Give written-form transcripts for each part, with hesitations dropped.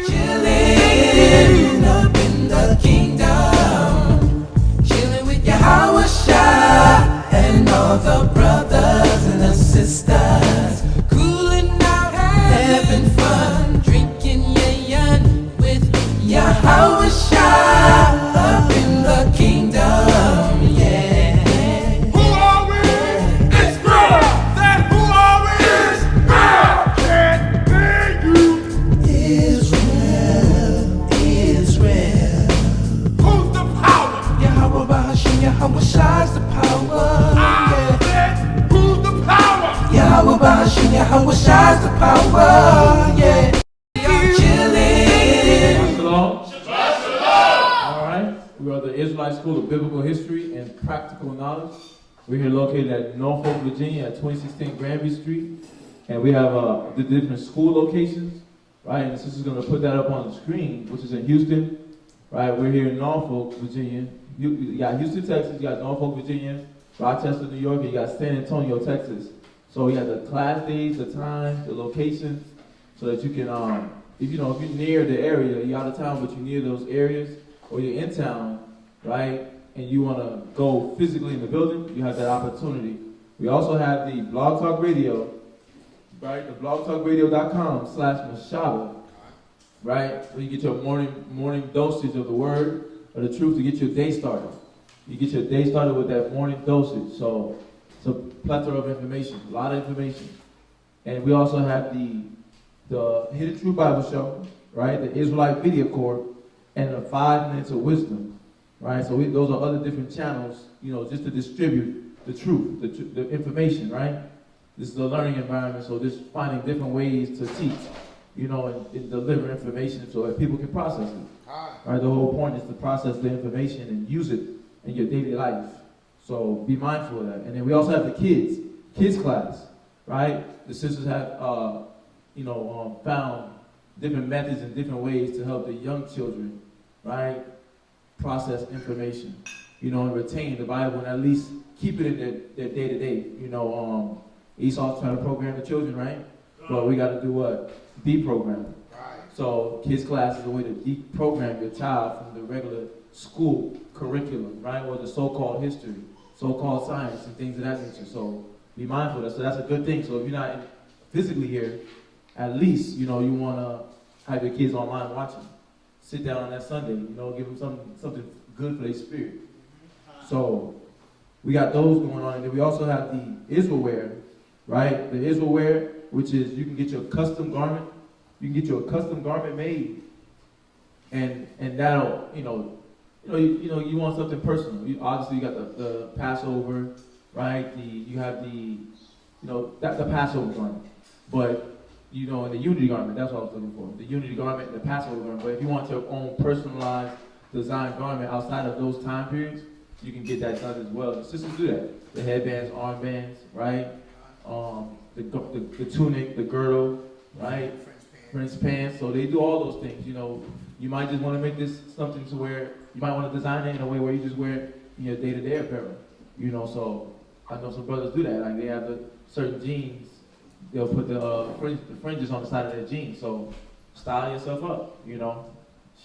Chilling up in the kingdom, chilling with Yahweh Shai and all the brothers and the sisters, cooling out, having fun, drinking yayan with Yahweh Shai up in the kingdom, yeah. Who are we? It's God. That who are we is God. Can't hear you. Israel. Who's the power? Yahweh Bahashim, Yahweh Shai's the power. I said, who's the power? Yahweh Bahashim, Yahweh Shai's the power. Yeah. Chilling. Shalom. All right. We are the Israelite School of Biblical History and Practical Knowledge. We're here located at Norfolk, Virginia at 2016 Granby Street. And we have the different school locations, right? And the sister's going to put that up on the screen, which is in Houston, right? We're here in Norfolk, Virginia. You got Houston, Texas. You got Norfolk, Virginia. Rochester, New York. And you got San Antonio, Texas. So you have the class days, the times, the locations, so that you can, if you're near the area, you're out of town, but you're near those areas, or you're in town, right, and you want to go physically in the building, you have that opportunity. We also have the Blog Talk Radio, right, the blogtalkradio.com/Mashaba, right, where you get your morning dosage of the word, or the truth to get your day started. You get your day started with that morning dosage, so it's a plethora of information, a lot of information. And we also have the Hidden Truth Bible Show, right, the Israelite Video Corps, and the 5 Minutes of Wisdom, right? So those are other different channels, just to distribute the truth, the information, right? This is a learning environment, so just finding different ways to teach, and deliver information so that people can process it. Right? The whole point is to process the information and use it in your daily life. So be mindful of that. And then we also have the kids class, right? The sisters have, found different methods and different ways to help the young children, right, process information, and retain the Bible and at least keep it in their day-to-day. Esau's trying to program the children, right? But we got to do what? Deprogram. So kids class is a way to deprogram your child from the regular school curriculum, right, or the so-called history, so-called science, and things of that nature. So be mindful of that. So that's a good thing. So if you're not physically here, at least, you want to have your kids online watching. Sit down on that Sunday, give them something good for their spirit. So we got those going on. And then we also have the Israelwear, right? The Israelwear, which is you can get your custom garment. You can get your custom garment made. And that'll, you want something personal. Obviously, you got the Passover, right? You have the Passover garment. But in the unity garment, that's what I was looking for. The unity garment, the Passover garment. But if you want your own personalized design garment outside of those time periods, you can get that done as well. The sisters do that. The headbands, armbands, right? The tunic, the girdle, right? French pants. So they do all those things. You might just want to make this something to where you might want to design it in a way where you just wear it in your day-to-day apparel. So I know some brothers do that. Like they have the certain jeans. They'll put the fringes on the side of their jeans. So style yourself up,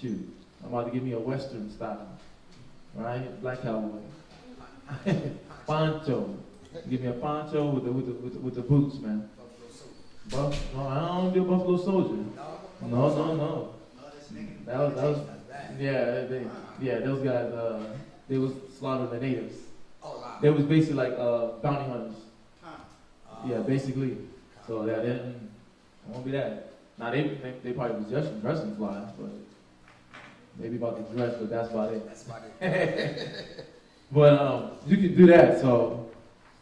Shoot, I'm about to give me a Western style, right? Black cowboy. Poncho. Give me a poncho with the boots, man. No, I don't do Buffalo Soldier. No. That was those guys. They was slaughtering the natives. They was basically like bounty hunters. Yeah, basically. So that it won't be that. Now they probably was just dressing fly, but maybe about the dress, but that's about it. But you can do that. So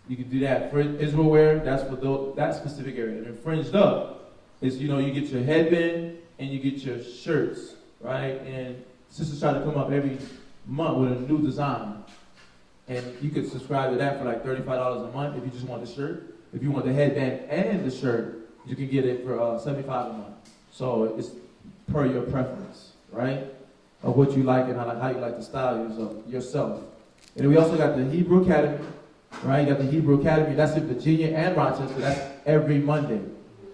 you can do that for Israel wear. That's for that specific area. And then fringed up is you get your headband and you get your shirts, right? And sisters try to come up every month with a new design, and you could subscribe to that for like $35 a month if you just want the shirt. If you want the headband and the shirt, you can get it for $75 a month. So it's per your preference, right? Of what you like and how you like to style yourself. And then we also got the Hebrew Academy, right? You got the Hebrew Academy. That's in Virginia and Rochester. That's every Monday.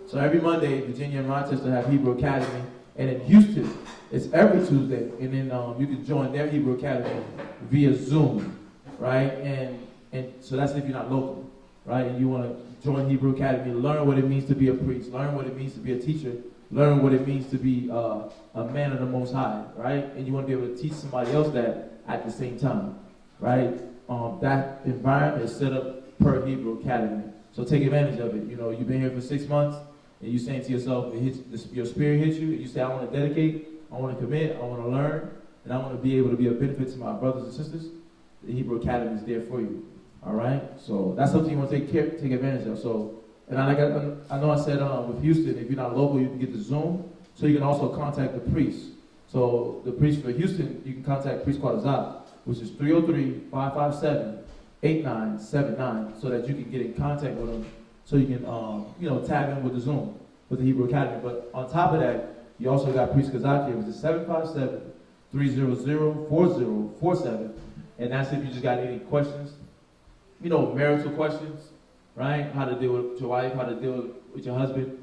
So every Monday, Virginia and Rochester have Hebrew Academy. And in Houston, it's every Tuesday. And then you can join their Hebrew Academy via Zoom, right? And so that's if you're not local, right? And you want to join Hebrew Academy, learn what it means to be a priest, learn what it means to be a teacher, learn what it means to be a man of the Most High, right? And you want to be able to teach somebody else that at the same time, right? That environment is set up per Hebrew Academy. So take advantage of it. You know, you've been here for 6 months, and you're saying to yourself, your spirit hits you, and you say, I want to dedicate, I want to commit, I want to learn, and I want to be able to be a benefit to my brothers and sisters. The Hebrew Academy is there for you. All right? So that's something you want to take advantage of. So, and I know I said with Houston, if you're not local, you can get the Zoom. So you can also contact the priest. So the priest for Houston, you can contact priest called S.O.W, which is 303-557-8979, so that you can get in contact with them, so you can tag in with the Zoom, with the Hebrew Academy. But on top of that, you also got priest Kazaki, which is 757-300-4047, and that's if you just got any questions, marital questions, right? How to deal with your wife, how to deal with your husband,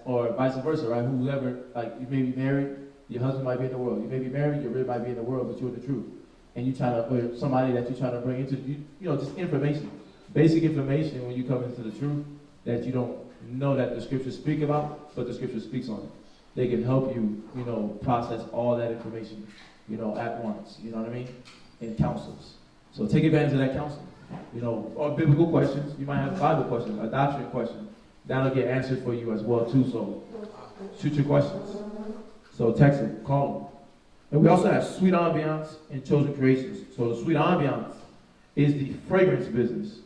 or vice versa, right? Whoever, like you may be married, your husband might be in the world. You may be married, your rib might be in the world, but you're in the truth. And you or somebody that you're trying to bring into, just information, basic information when you come into the truth that you don't know that the scriptures speak about, but the scripture speaks on it. They can help you, process all that information, at once. You know what I mean? In counsels. So take advantage of that counsel. Or biblical questions. You might have Bible questions, a doctrine question. That'll get answered for you as well too. So shoot your questions. So text them, call them. And we also have Sweet Ambiance and Chosen Creations. So the Sweet Ambiance is the fragrance business.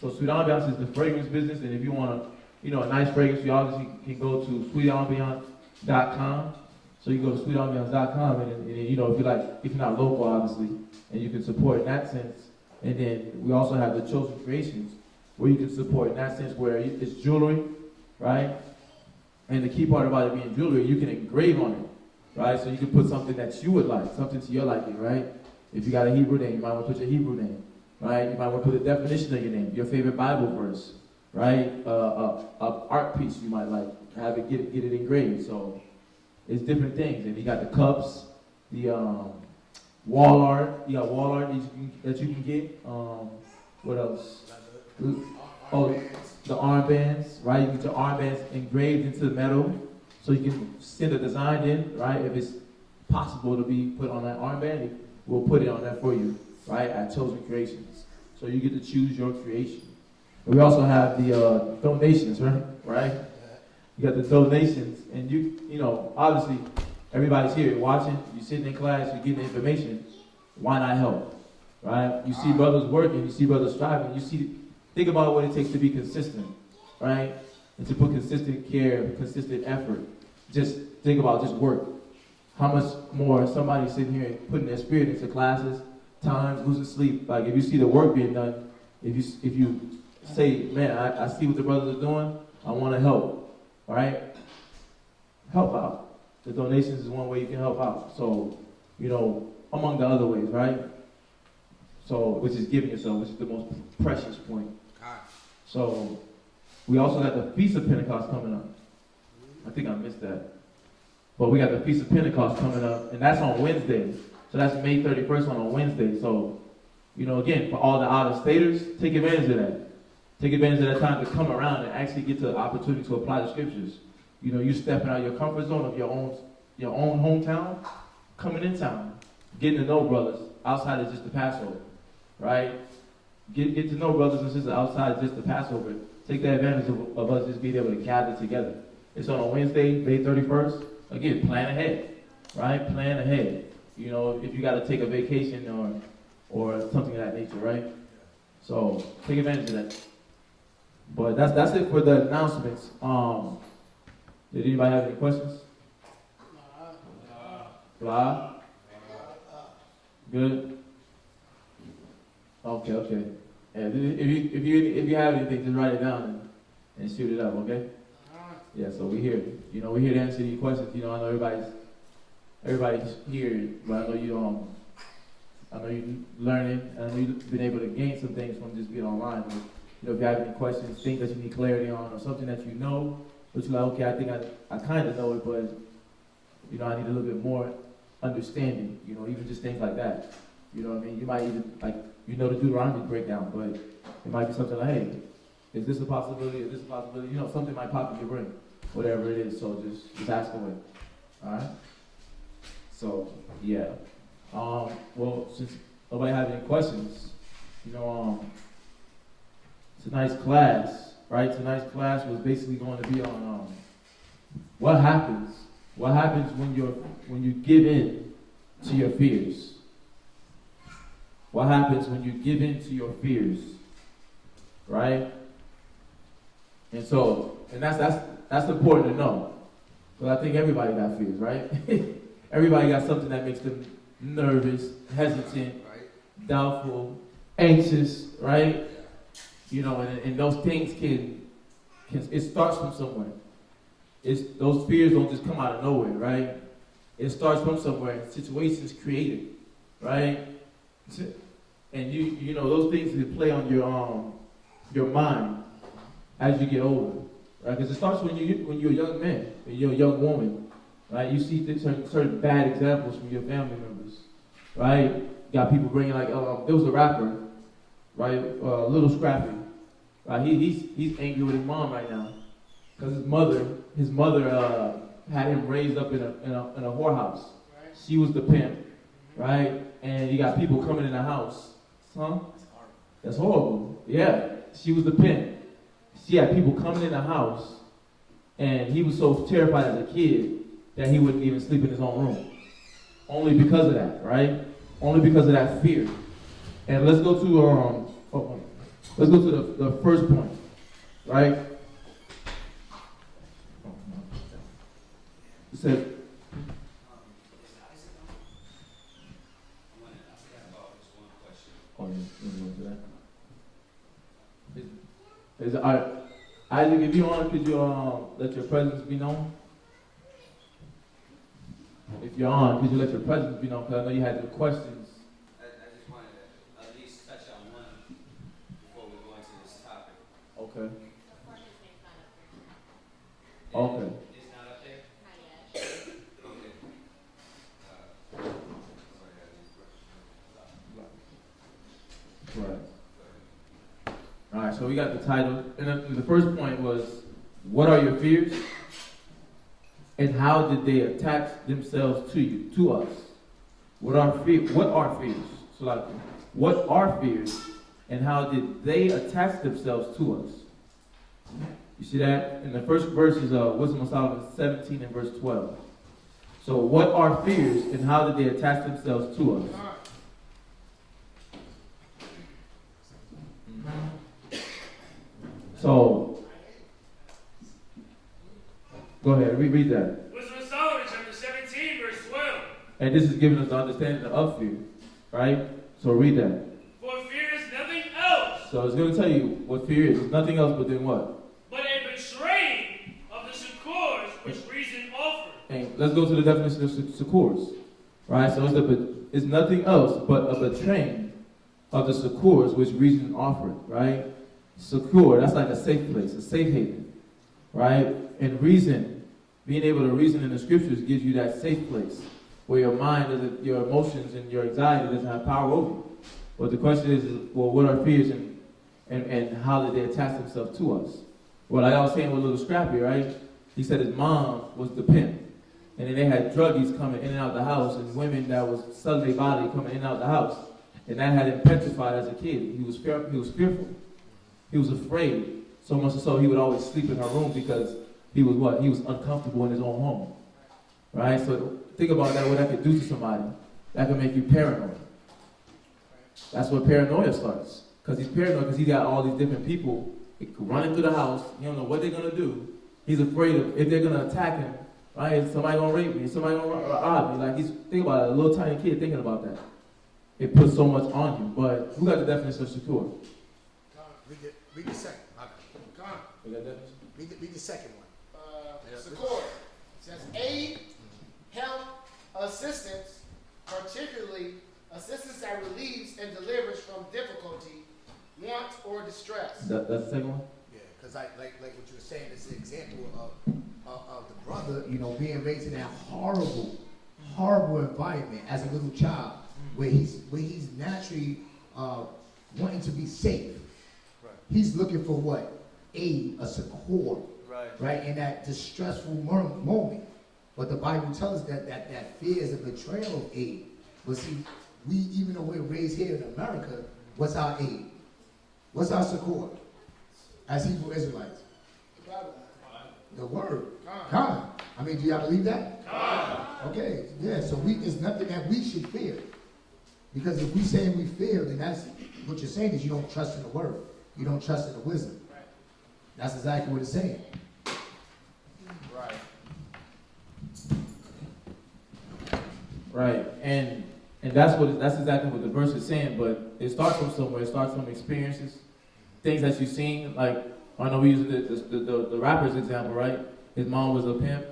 So Sweet Ambiance is the fragrance business, and if you want a nice fragrance, you obviously can go to sweetambiance.com. So you go to sweetambiance.com, and if you're not local, obviously, and you can support in that sense. And then we also have the Chosen Creations, where you can support in that sense, where it's jewelry, right? And the key part about it being jewelry, you can engrave on it. Right, so you can put something that you would like, something to your liking, right? If you got a Hebrew name, you might want to put your Hebrew name, right? You might want to put a definition of your name, your favorite Bible verse, right? A art piece you might like, have it get it engraved. So it's different things. And you got the cups, the wall art. You got wall art that you can get. What else? Oh, the armbands, right? You get your armbands engraved into the metal. So you can send a design in, right? If it's possible to be put on that armband, we'll put it on there for you, right? At Chosen Creations. So you get to choose your creation. And we also have the donations, right? You got the donations, and obviously, everybody's here watching. You're sitting in class, you're getting information. Why not help, right? You see brothers working, you see brothers striving. Think about what it takes to be consistent, right? And to put consistent care, consistent effort. Just think about just work. How much more somebody sitting here and putting their spirit into classes, times, losing sleep. Like if you see the work being done, if you say, man, I see what the brothers are doing, I want to help. All right? Help out. The donations is one way you can help out. So, among the other ways, right? So, which is giving yourself, which is the most precious point. So, we also got the Feast of Pentecost coming up. I think I missed that. But we got the Feast of Pentecost coming up, and that's on Wednesday. So that's May 31st on a Wednesday. So, again, for all the out-of-staters, take advantage of that. Take advantage of that time to come around and actually get the opportunity to apply the scriptures. You stepping out of your comfort zone of your own hometown, coming in town, getting to know brothers outside of just the Passover, right? Get to know brothers and sisters outside of just the Passover. Take that advantage of us just being able to gather together. It's on a Wednesday, May 31st. Again, plan ahead, right? Plan ahead. If you got to take a vacation or something of that nature, right? So take advantage of that. But that's it for the announcements. Did anybody have any questions? Blah. Good. Okay. And if you have anything, just write it down and shoot it up, okay? Yeah, so we're here. We're here to answer any questions. I know everybody's here, but I know you're learning, and I know you've been able to gain some things from just being online. But, if you have any questions, things that you need clarity on, or something that but you're like, okay, I think I kind of know it, but You know, I need a little bit more understanding, you know, even just things like that. You know what I mean? You might even, like, you know the Deuteronomy breakdown, but it might be something like, hey, is this a possibility? Is this a possibility? You know, something might pop in your brain, whatever it is, so just ask away. All right? So, yeah. Well, since nobody has any questions, you know, tonight's class, right? Tonight's class was basically going to be on what happens when you give in to your fears. What happens when you give in to your fears, right? And so, and that's important to know, because I think everybody got fears, right? Everybody got something that makes them nervous, hesitant, right, doubtful, anxious, right? You know, and those things can it starts from somewhere. Those fears don't just come out of nowhere, right? It starts from somewhere. Situations created, right? And you know those things that play on your mind as you get older, right? Because it starts when you're a young man, and you're a young woman, right? You see certain bad examples from your family members, right? You got people bringing like, there was a rapper, right? Little Scrappy, right? He's angry with his mom right now because his mother had him raised up in a whorehouse. Right. She was the pimp, right? And you got people coming in the house. Huh? That's horrible. Yeah, she was the pimp. She had people coming in the house, and he was so terrified as a kid that he wouldn't even sleep in his own room. Only because of that, right? Only because of that fear. And let's go to the first point, right? It says, Isaac, if you want, could you let your presence be known? If you're on, could you let your presence be known? Because I know you had some questions. I just wanted to at least touch on one before we go into this topic. Okay. Okay. It's not up there? Not yet. Okay. Right. All right, so we got the title. And the first point was, what are your fears? And how did they attach themselves to us? What are fears? So like, what are fears? And how did they attach themselves to us? You see that? In the first verse is Wisdom of Solomon 17 and verse 12. So what are fears and how did they attach themselves to us? So, go ahead, read that. Wisdom of Solomon, chapter 17, verse 12. And this is giving us the understanding of fear, right? So read that. For fear is nothing else. So it's going to tell you what fear is. It's nothing else but then what? But a betraying of the succors which reason offered. And let's go to the definition of succors, right? So it's nothing else but a betraying of the succors which reason offered, right? Secure, that's like a safe place, a safe haven, right? And reason, being able to reason in the scriptures gives you that safe place where your mind doesn't, your emotions and your anxiety doesn't have power over you. But the question is, well, what are fears and how did they attach themselves to us? Well, like I was saying with Little Scrappy, right? He said his mom was the pimp. And then they had druggies coming in and out the house and women that was selling their body coming in and out the house. And that had him petrified as a kid. He was fearful. He was afraid, so much so he would always sleep in her room because he was what? He was uncomfortable in his own home, right? So think about that, what that could do to somebody. That could make you paranoid. That's where paranoia starts. Because he's paranoid because he got all these different people running through the house. You don't know what they're going to do. He's afraid of if they're going to attack him, right? Is somebody going to rape me? Is somebody going to rob me? Like, think about it, a little tiny kid thinking about that. It puts so much on you. But who got the definition of secure? Read the second. Read the second one. Secure says aid, help, assistance, particularly assistance that relieves and delivers from difficulty, want, or distress. That's the second one? Yeah, because like what you were saying is an example of the brother, being raised in that horrible environment as a little child, where he's naturally wanting to be safe. Right. He's looking for what? A support, right? In that distressful moment. But the Bible tells us that fear is a betrayal of aid. But see, we, even though we're raised here in America, what's our aid? What's our support as Hebrew Israelites? The word. God. I mean, do y'all believe that? Okay, yeah, so there's nothing that we should fear. Because if we say we fear, then that's what you're saying is you don't trust in the word. You don't trust in the wisdom. That's exactly what it's saying. Right. Right, and that's exactly what the verse is saying. But it starts from somewhere. It starts from experiences, things that you've seen. Like I know we use the rapper's example, right? His mom was a pimp,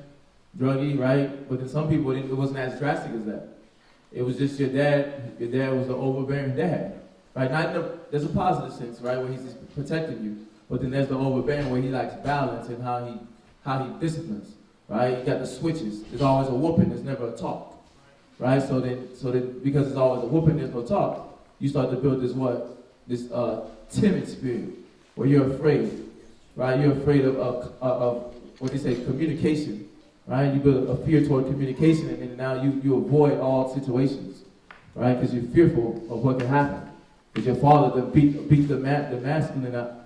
druggie, right? But then some people it wasn't as drastic as that. It was just your dad. Your dad was an overbearing dad, right? There's a positive sense, right, where he's just protecting you. But then there's the overbearing where he likes balance and how he disciplines, right? You got the switches. There's always a whooping. There's never a talk. Right, so then, because it's always a whooping, there's no talk. You start to build this timid spirit, where you're afraid, right? You're afraid of what they say, communication, right? You build a fear toward communication, and then now you avoid all situations, right? Because you're fearful of what can happen. Because your father beat the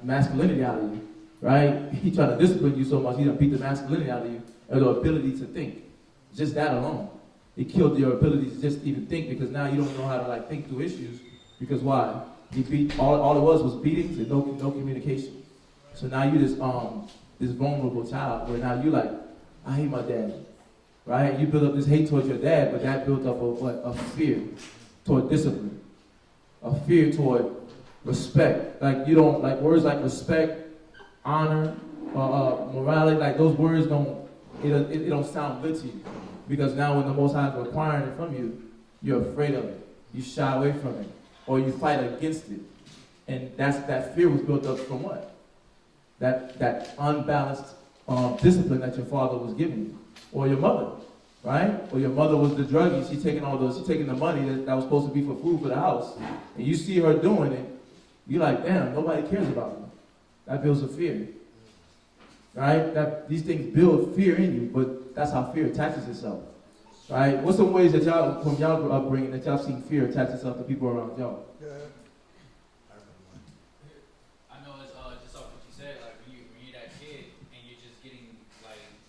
masculinity out of you, right? He tried to discipline you so much, he done beat the masculinity out of you, and the ability to think. Just that alone. It killed your ability to just even think, because now you don't know how to think through issues. Because why? He beat all it was beatings and no communication. So now you this vulnerable child where now you I hate my dad, right? You build up this hate towards your dad, but that built up a fear toward discipline, a fear toward respect. You don't words like respect, honor, morality. Those words don't sound good to you. Because now when the Most High is requiring it from you, you're afraid of it. You shy away from it. Or you fight against it. And that fear was built up from what? That unbalanced discipline that your father was giving you. Or your mother, right? Or your mother was the druggie. She's taking the money that was supposed to be for food for the house. And you see her doing it. You're like, damn, nobody cares about me. That builds a fear. Right? These things build fear in you, but that's how fear attaches itself. Right? What's some ways that y'all, from y'all upbringing, that y'all seen fear attach itself to people around y'all? I know it's just off what you said, when you're that kid and you're just getting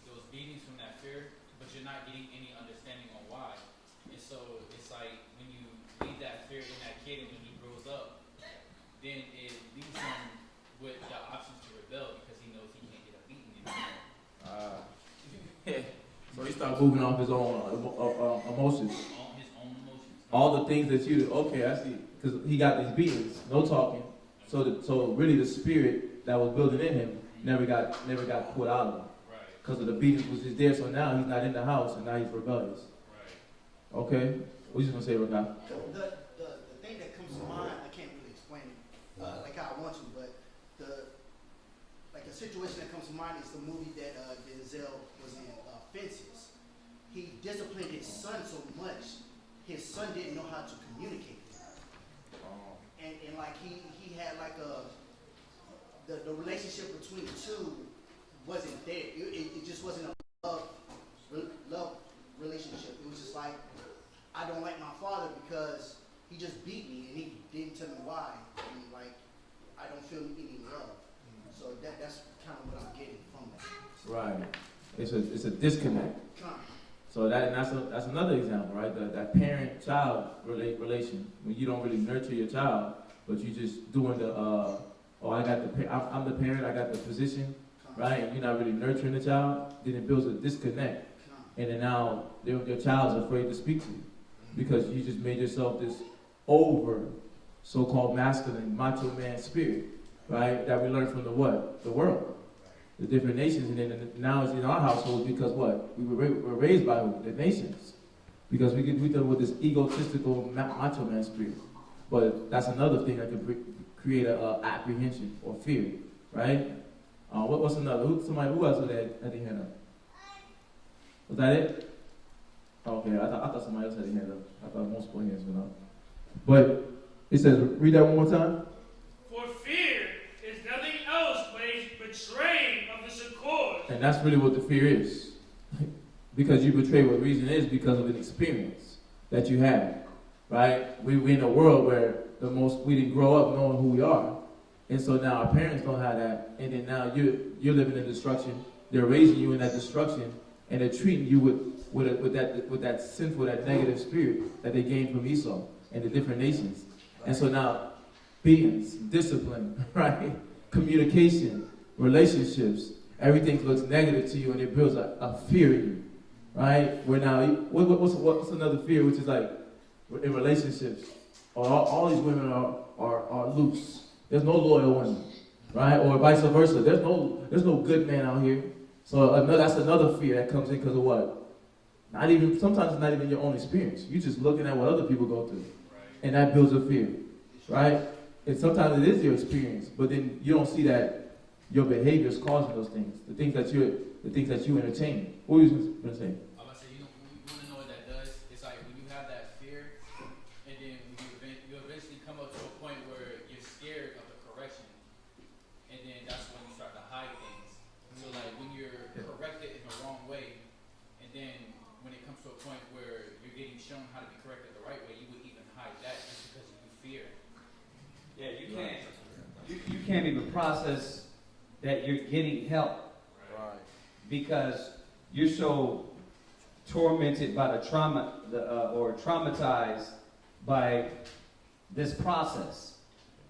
those beatings from that fear, but you're not getting any understanding on why. And so it's when you leave that fear in that kid and when he grows up, then it leaves him with the options to rebel because he knows he can't get a beating anymore. So he started moving off his own emotions. On his own emotions. All the things that I see. Because he got these beatings, no talking. So really the spirit that was building in him never got put out of him. Right. Because of the beatings was just there, so now he's not in the house and now he's rebellious. Right. Okay? What you gonna say, Rakai? The thing that comes to mind, I can't really explain it like how I want to, but a situation that comes to mind is the movie that Denzel was in, Fences. He disciplined his son so much, his son didn't know how to communicate with him. And he had the relationship between the two wasn't there. It just wasn't a love relationship. It was just I don't like my father because he just beat me and he didn't tell me why. And I don't feel any love. So that's kind of what I'm getting from that. Right. It's a disconnect. So that's another example, right? That parent-child relation, when you don't really nurture your child, but you just doing I'm the parent, I got the position, right? And you're not really nurturing the child, then it builds a disconnect. And then now your child's afraid to speak to you because you just made yourself this over so-called masculine, macho man spirit, right? That we learned from the what? The world. The different nations, and then now it's in our household because what? We were raised by who? The nations. Because we deal with this egotistical macho man spirit. But that's another thing that could create a apprehension or fear, right? What's another? Who else would that at the hand up? Was that it? Okay, I thought somebody else had a hand up. I thought multiple hands went up. But it says, read that one more time. For fear is nothing else but a betraying of the accord. And that's really what the fear is. Because you betray what reason is because of an experience that you had. Right? We're in a world where we didn't grow up knowing who we are. And so now our parents don't have that. And then now you're living in destruction. They're raising you in that destruction. And they're treating you with that sinful, that negative spirit that they gained from Esau and the different nations. And so now, beings, discipline, right? Communication, relationships, everything looks negative to you, and it builds a fear in you, right? Where now, what's another fear, which is like in relationships, all these women are loose. There's no loyal women, right? Or vice versa. There's no good man out here. So that's another fear that comes in because of what? Sometimes it's not even your own experience. You're just looking at what other people go through. And that builds a fear, right? And sometimes it is your experience, but then you don't see that your behavior is causing those things, the things that you entertain. What were you going to say? I was about to say, you want to know what that does? It's like when you have that fear, and then you eventually come up to a point where you're scared of the correction, and then that's when you start to hide things. So like when you're corrected in the wrong way, and then when it comes to a point where you're getting shown how to be corrected the right way, you would even hide that just because you fear. Yeah, you can't. You can't even process that you're getting help, Right. because you're so tormented by the trauma, or traumatized by this process.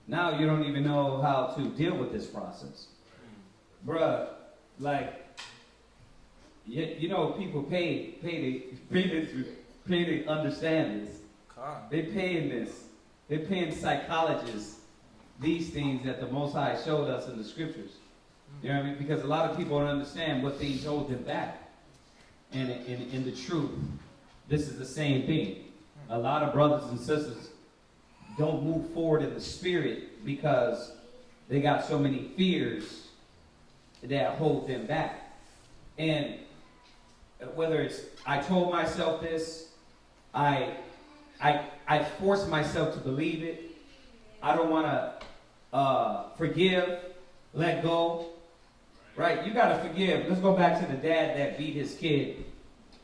Now you don't even know how to deal with this process, bruh. Like, you know, people pay to understand this. They paying this. They're paying psychologists these things that the Most High showed us in the scriptures. You know what I mean? Because a lot of people don't understand what things hold them back. And in the truth, this is the same thing. A lot of brothers and sisters don't move forward in the spirit because they got so many fears that hold them back. And whether it's, I told myself this, I force myself to believe it. I don't want to forgive, let go. Right? You got to forgive. Let's go back to the dad that beat his kid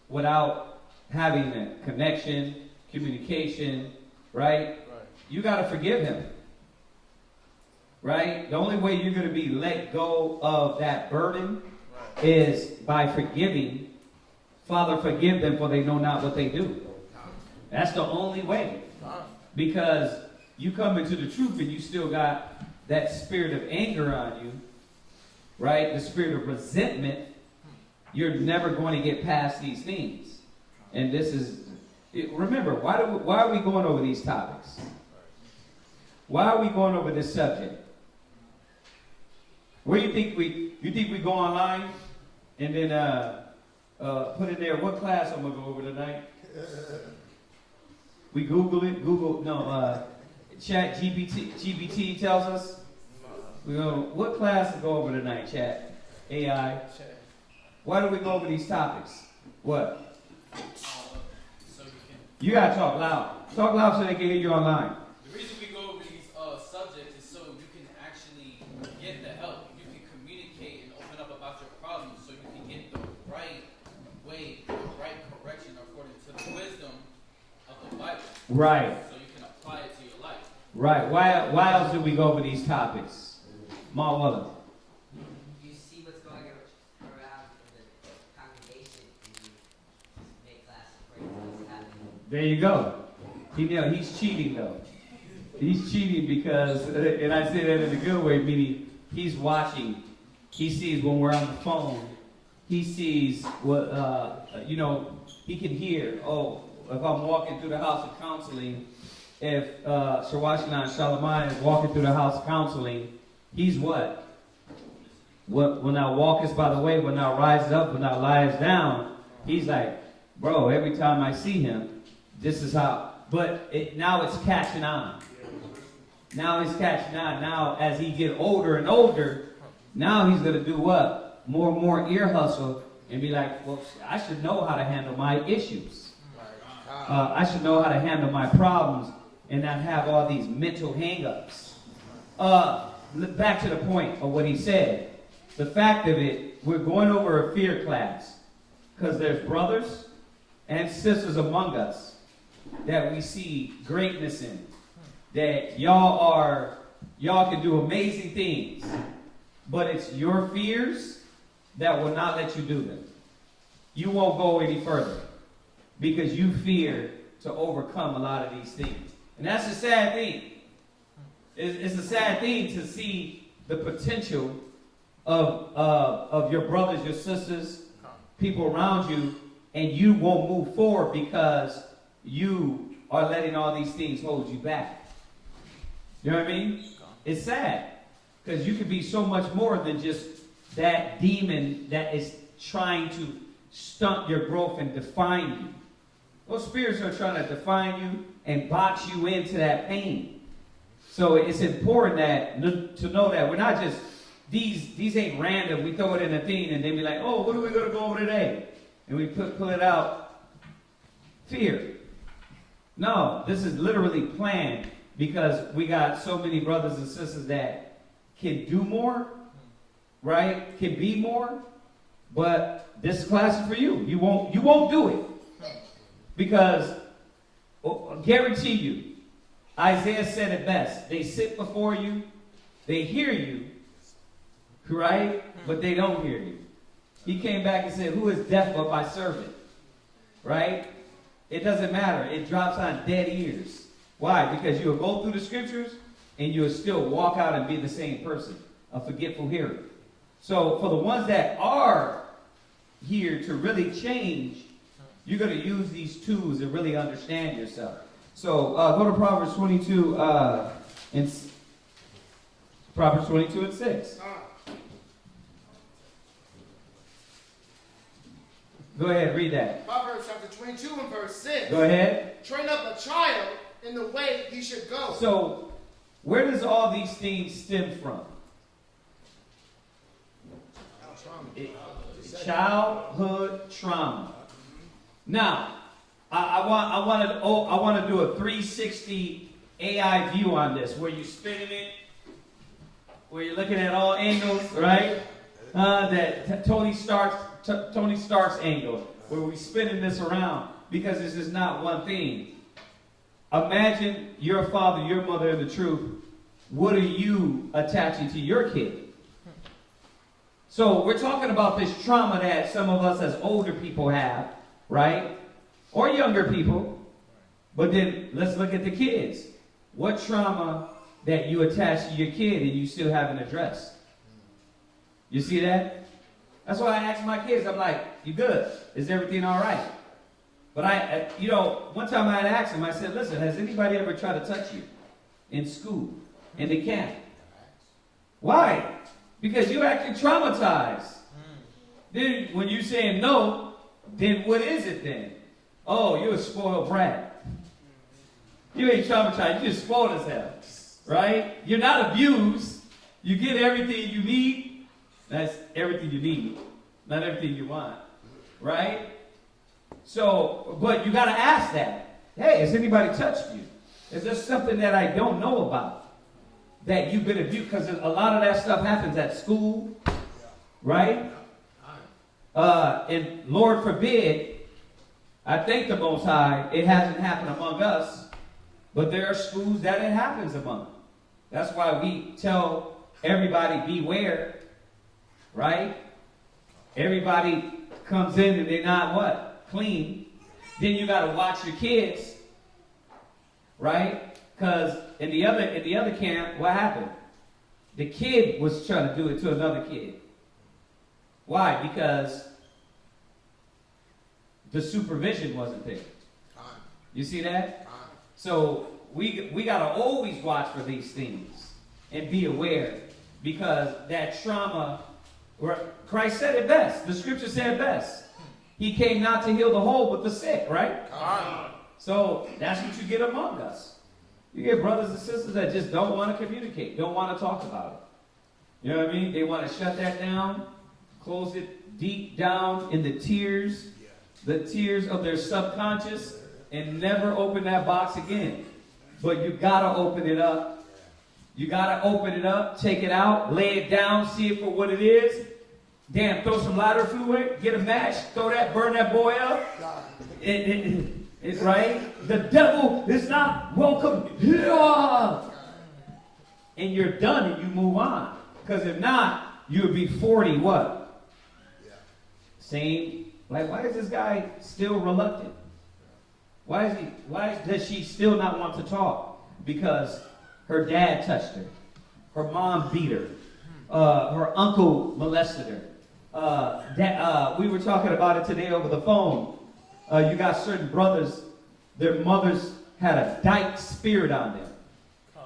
without having a connection, communication, right? You got to forgive him. Right? The only way you're going to be let go of that burden is by forgiving. Father, forgive them, for they know not what they do. That's the only way. Because you come into the truth and you still got that spirit of anger on you, right? The spirit of resentment. You're never going to get past these things. And this is, remember, why are we going over these topics? Why are we going over this subject? Where you think we go online and then put in there, what class I'm going to go over tonight? We Google it. Chat GPT tells us. We go, what class to go over tonight, chat? AI. Why do we go over these topics? What? You gotta talk loud. Talk loud so they can hear you online. The reason we go over these subjects is so you can actually get the help. You can communicate and open up about your problems so you can get the right way, the right correction according to the wisdom of the Bible. Right. So you can apply it to your life. Right. Why else do we go over these topics? Ma Waller. You see what's going around in the congregation and you make class break what's happening. There you go. He's cheating though. He's cheating because, and I say that in a good way, meaning he's watching. He sees when we're on the phone. He sees what, he can hear. Oh, if I'm walking through the house of counseling, if Shawashina and Shalamai is walking through the house of counseling, he's what? When thou walkest by the way, when thou risest up, when thou liest down, he's like, bro, every time I see him, this is how. But now it's catching on. Now he's catching on. Now as he get older and older, now he's going to do what? More and more ear hustle and be like, well, I should know how to handle my issues. I should know how to handle my problems and not have all these mental hang-ups. Back to the point of what he said. The fact of it, we're going over a fear class because there's brothers and sisters among us that we see greatness in. That y'all can do amazing things, but it's your fears that will not let you do them. You won't go any further because you fear to overcome a lot of these things. And that's a sad thing. It's a sad thing to see the potential of your brothers, your sisters, people around you, and you won't move forward because you are letting all these things hold you back. You know what I mean? It's sad because you can be so much more than just that demon that is trying to stunt your growth and define you. Those spirits are trying to define you and box you into that pain. So it's important to know that we're not just, these ain't random. We throw it in a thing and then be like, oh, what are we going to go over today? And we pull it out. Fear. No, this is literally planned because we got so many brothers and sisters that can do more, right? Can be more, but this class is for you. You won't do it. Because, I guarantee you, Isaiah said it best. They sit before you, they hear you, right? But they don't hear you. He came back and said, who is deaf but my servant? Right? It doesn't matter. It drops on dead ears. Why? Because you'll go through the scriptures and you'll still walk out and be the same person, a forgetful hearer. So for the ones that are here to really change, you're going to use these tools and really understand yourself. So go to Proverbs 22 and Proverbs 22 and 6. Go ahead, read that. Proverbs chapter 22 and verse 6. Go ahead. Train up a child in the way he should go. So where does all these things stem from? Childhood trauma. Now, I want to do a 360 AI view on this, where you're spinning it, where you're looking at all angles, right? That Tony Stark's angle, where we're spinning this around, because this is not one thing. Imagine your father, your mother, and the truth. What are you attaching to your kid? So we're talking about this trauma that some of us as older people have, right? Or younger people. But then let's look at the kids. What trauma that you attach to your kid and you still haven't addressed? You see that? That's why I ask my kids, I'm like, you good? Is everything all right? But one time I had asked them, I said, listen, has anybody ever tried to touch you in school? And they can't. Why? Because you're acting traumatized. Then when you're saying no, then what is it then? Oh, you're a spoiled brat. You ain't traumatized, you just spoiled as hell. Right? You're not abused. You get everything you need. That's everything you need. Not everything you want. Right? So, but you got to ask that. Hey, has anybody touched you? Is there something that I don't know about that you've been abused? Because a lot of that stuff happens at school, right? And Lord forbid, I thank the Most High, it hasn't happened among us, but there are schools that it happens among. That's why we tell everybody beware, right? Everybody comes in and they're not what? Clean. Then you got to watch your kids, right? Because in the other camp, what happened? The kid was trying to do it to another kid. Why? Because the supervision wasn't there. You see that? So we got to always watch for these things and be aware, because that trauma, Christ said it best. The scripture said it best. He came not to heal the whole, but the sick, right? So that's what you get among us. You get brothers and sisters that just don't want to communicate, don't want to talk about it. You know what I mean? They want to shut that down, close it deep down in the tears of their subconscious, and never open that box again. But you gotta open it up. You gotta open it up, take it out, lay it down, see it for what it is. Damn, throw some lighter fluid, get a match, throw that, burn that boy up. It's right. The devil is not welcome here. And you're done and you move on. Because if not, you would be 40 what? Same. Like, why is this guy still reluctant? Why does she still not want to talk? Because her dad touched her. Her mom beat her. Her uncle molested her. We were talking about it today over the phone. You got certain brothers, their mothers had a dyke spirit on them.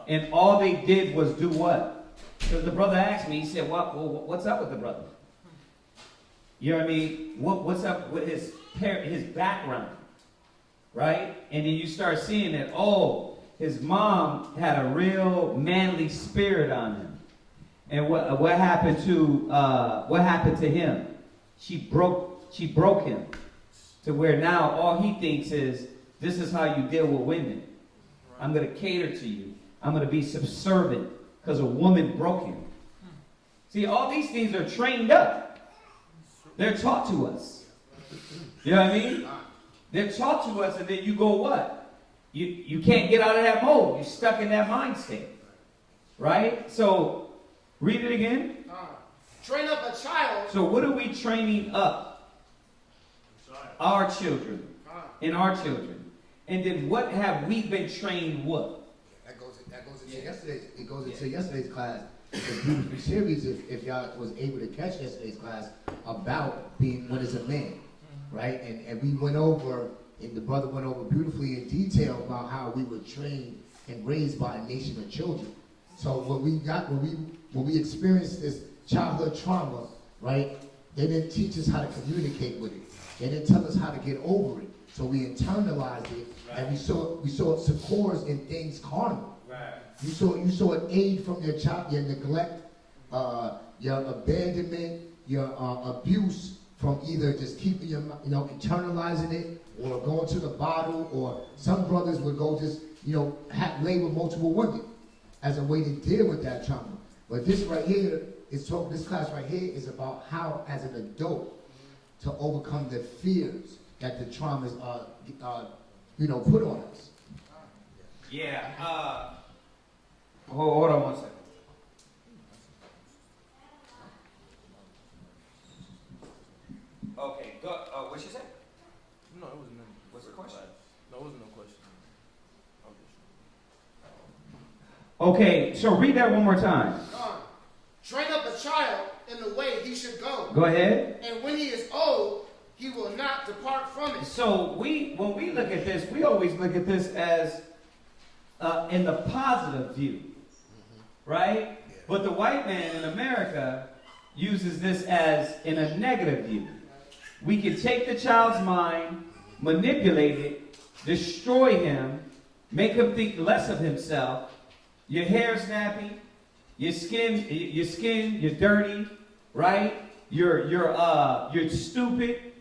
And all they did was do what? Because the brother asked me, he said, what's up with the brother? You know what I mean? What's up with his background? Right? And then you start seeing that, his mom had a real manly spirit on him. And what happened to him? She broke him to where now all he thinks is, this is how you deal with women. I'm going to cater to you. I'm going to be subservient because a woman broke him. See, all these things are trained up. They're taught to us. You know what I mean? They're taught to us, and then you go what? You can't get out of that mode. You're stuck in that mind state. Right? So, read it again. Train up a child. So what are we training up? Our children. In our children. And then what have we been trained what? That goes into yesterday's. It goes into yesterday's class. The beautiful series, if y'all was able to catch yesterday's class, about being what is a man, right? And we went over, and the brother went over beautifully in detail about how we were trained and raised by a nation of children. So when we experienced this childhood trauma, right? They didn't teach us how to communicate with it. They didn't tell us how to get over it. So we internalized it, and we saw succors in things carnal. Right. You saw an aid from your child, your neglect, your abandonment, your abuse from either just keeping your, internalizing it, or going to the bottle, or some brothers would go just, lay with multiple women as a way to deal with that trauma. But this right here this class right here is about how, as an adult, to overcome the fears that the traumas put on us. Yeah. Hold on one second. Okay. Go. What she said? No, it wasn't. What's the question? No, it wasn't no question. Okay. So read that one more time. Train up a child in the way he should go. Go ahead. And when he is old, he will not depart from it. So when we look at this, we always look at this as in the positive view, right? Yeah. But the white man in America uses this as in a negative view. We can take the child's mind, manipulate it, destroy him, make him think less of himself. Your hair's nappy, your skin, you're dirty, right? You're stupid,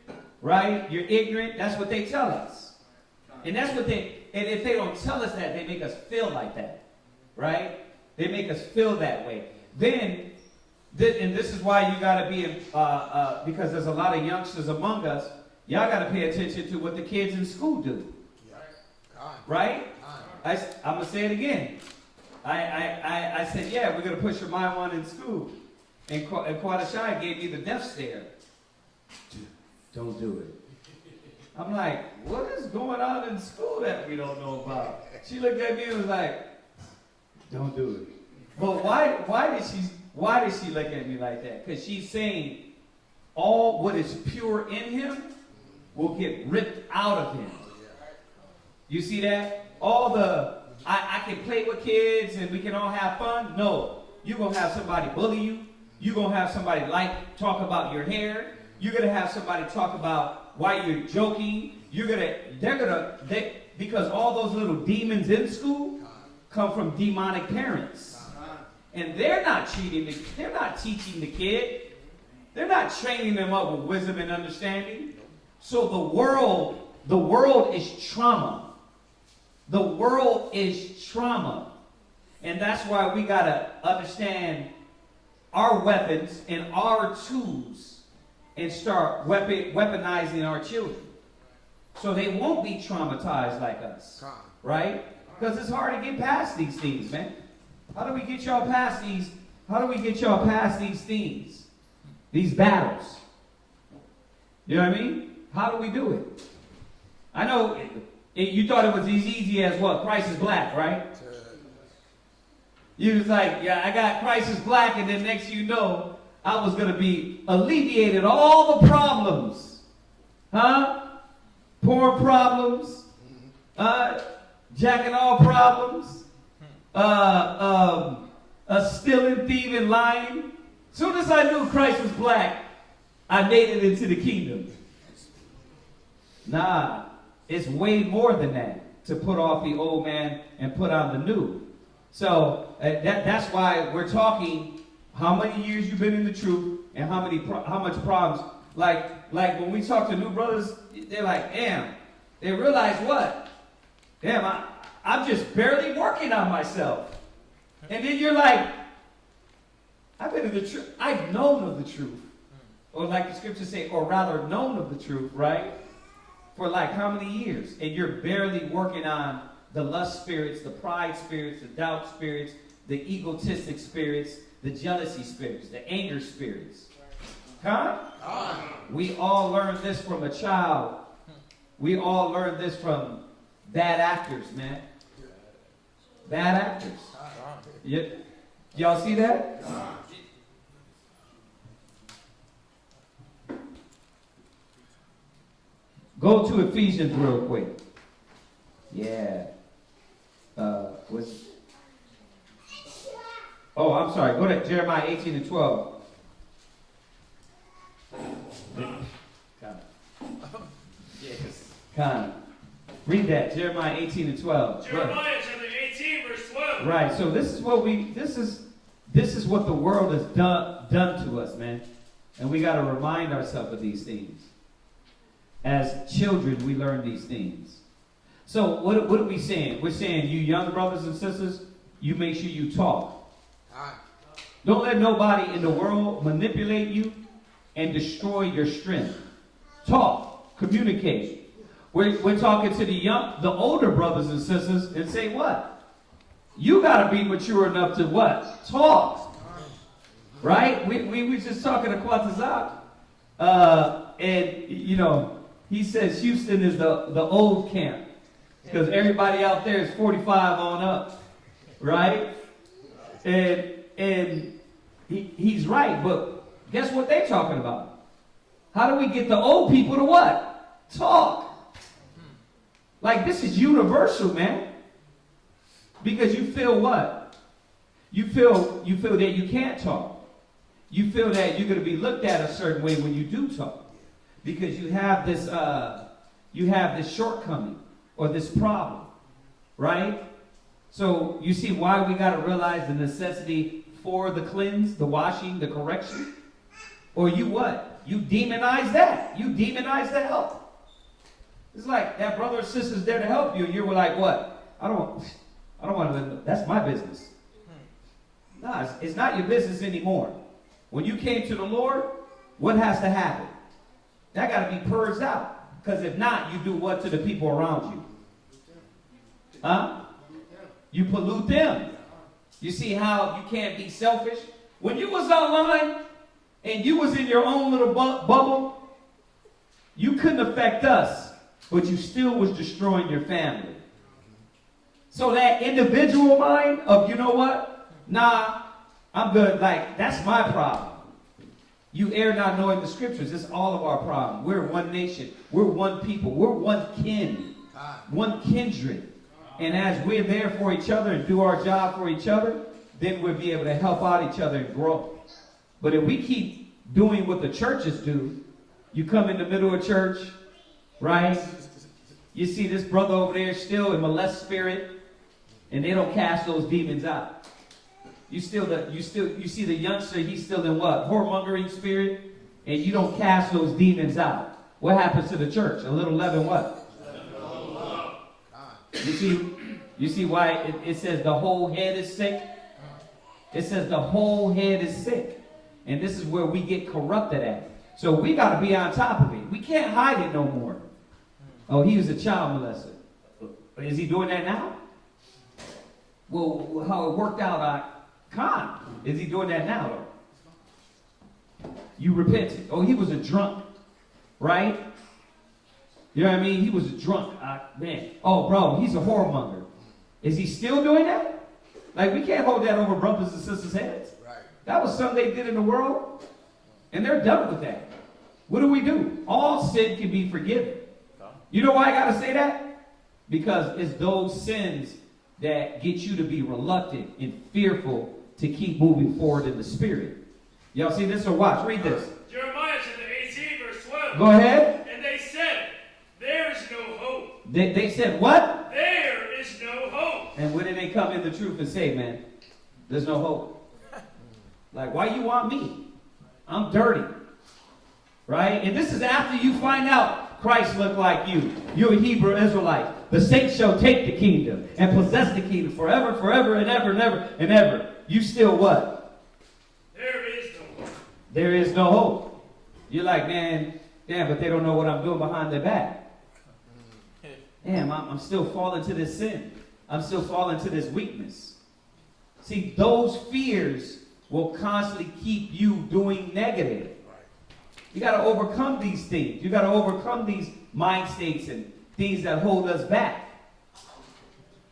right? You're ignorant. That's what they tell us. And and if they don't tell us that, they make us feel like that, right? They make us feel that way. And this is why you got to be, because there's a lot of youngsters among us, y'all got to pay attention to what the kids in school do. Right? I'm going to say it again. I said, yeah, we're going to push your mind one in school. And Quadashai gave me the death stare. Don't do it. I'm like, what is going on in school that we don't know about? She looked at me and was like, don't do it. But why did she look at me like that? Because she's saying all what is pure in him will get ripped out of him. You see that? All I can play with kids and we can all have fun. No, you're going to have somebody bully you. You're going to have somebody talk about your hair. You're going to have somebody talk about why you're joking. Because all those little demons in school come from demonic parents. And they're not teaching the kid. They're not training them up with wisdom and understanding. So the world is trauma. The world is trauma. And that's why we got to understand our weapons and our tools and start weaponizing our children. So they won't be traumatized like us. Right? Because it's hard to get past these things, man. How do we get y'all past these? How do we get y'all past these things? These battles. You know what I mean? How do we do it? I know you thought it was as easy as what? Christ is black, right? You was like, yeah, I got Christ is black, and then next you know, I was going to be alleviated all the problems. Huh? Porn problems. Jacking all problems. Stealing, thieving, lying. Soon as I knew Christ was black, I made it into the kingdom. Nah, it's way more than that to put off the old man and put on the new. So that's why we're talking how many years you've been in the truth and how much problems. Like when we talk to new brothers, they're like, damn. They realize what? Damn, I'm just barely working on myself. And then you're like, I've been in the truth. I've known of the truth. Or like the scriptures say, or rather known of the truth, right? For like how many years? And you're barely working on the lust spirits, the pride spirits, the doubt spirits, the egotistic spirits, the jealousy spirits, the anger spirits. Huh? We all learned this from a child. We all learned this from bad actors, man. Bad actors. Y'all see that? Go to Ephesians real quick. Yeah. Oh, I'm sorry. Go to Jeremiah 18 and 12. Yes. Read that. Jeremiah 18 and 12. Jeremiah chapter 18, verse 12. Right. So this is what the world has done to us, man. And we got to remind ourselves of these things. As children, we learn these things. So what are we saying? We're saying, you young brothers and sisters, you make sure you talk. Don't let nobody in the world manipulate you and destroy your strength. Talk. Communicate. We're talking to the older brothers and sisters and say what? You got to be mature enough to what? Talk. Right? We were just talking to Quatazak. And, you know, he says Houston is the old camp. Because everybody out there is 45 on up. Right? And he's right. But guess what they're talking about? How do we get the old people to what? Talk. Like, this is universal, man. Because you feel what? You feel that you can't talk. You feel that you're going to be looked at a certain way when you do talk. Because you have this shortcoming or this problem. Right? So you see why we got to realize the necessity for the cleanse, the washing, the correction? Or you what? You demonize that. You demonize the help. It's like that brother or sister's there to help you, and you're like, what? I don't want to. That's my business. No, it's not your business anymore. When you came to the Lord, what has to happen? That got to be purged out. Because if not, you do what to the people around you? Huh? You pollute them. You see how you can't be selfish? When you was online and you was in your own little bubble, you couldn't affect us, but you still was destroying your family. So that individual mind of, you know what? Nah, I'm good. Like, that's my problem. You err not knowing the scriptures. It's all of our problem. We're one nation. We're one people. We're one kin. One kindred. And as we're there for each other and do our job for each other, then we'll be able to help out each other and grow. But if we keep doing what the churches do, you come in the middle of church, right? You see this brother over there still in molest spirit, and they don't cast those demons out. You see the youngster, he's still in what? Whoremongering spirit. and you don't cast those demons out, what happens to the church? A little leaven what? You see why it says the whole head is sick? It says the whole head is sick. And this is where we get corrupted at. So we got to be on top of it. We can't hide it no more. Oh, he was a child molester. Is he doing that now? Well, how it worked out, is he doing that now, though? You repented. Oh, he was a drunk, right? You know what I mean? He was a drunk. Man. Oh, bro, he's a whoremonger. Is he still doing that? Like, we can't hold that over brothers and sisters' heads. Right. That was something they did in the world, and they're done with that. What do? All sin can be forgiven. You know why I got to say that? Because it's those sins that get you to be reluctant and fearful to keep moving forward in the spirit. Y'all see this or watch? Read this. Jeremiah chapter 18, verse 12. Go ahead. And they said, there is no hope. They said what? There is no hope. And when did they come in the truth and say, man, there's no hope? Like, why you want me? I'm dirty. Right? And this is after you find out Christ looked like you. You're a Hebrew Israelite. The saints shall take the kingdom and possess the kingdom forever, forever, and ever, and ever, and ever. You still what? There is no hope. There is no hope. You're like, man, damn, but they don't know what I'm doing behind their back. Damn, I'm still falling to this sin. I'm still falling to this weakness. See, those fears will constantly keep you doing negative. You got to overcome these things. You got to overcome these mind states and things that hold us back.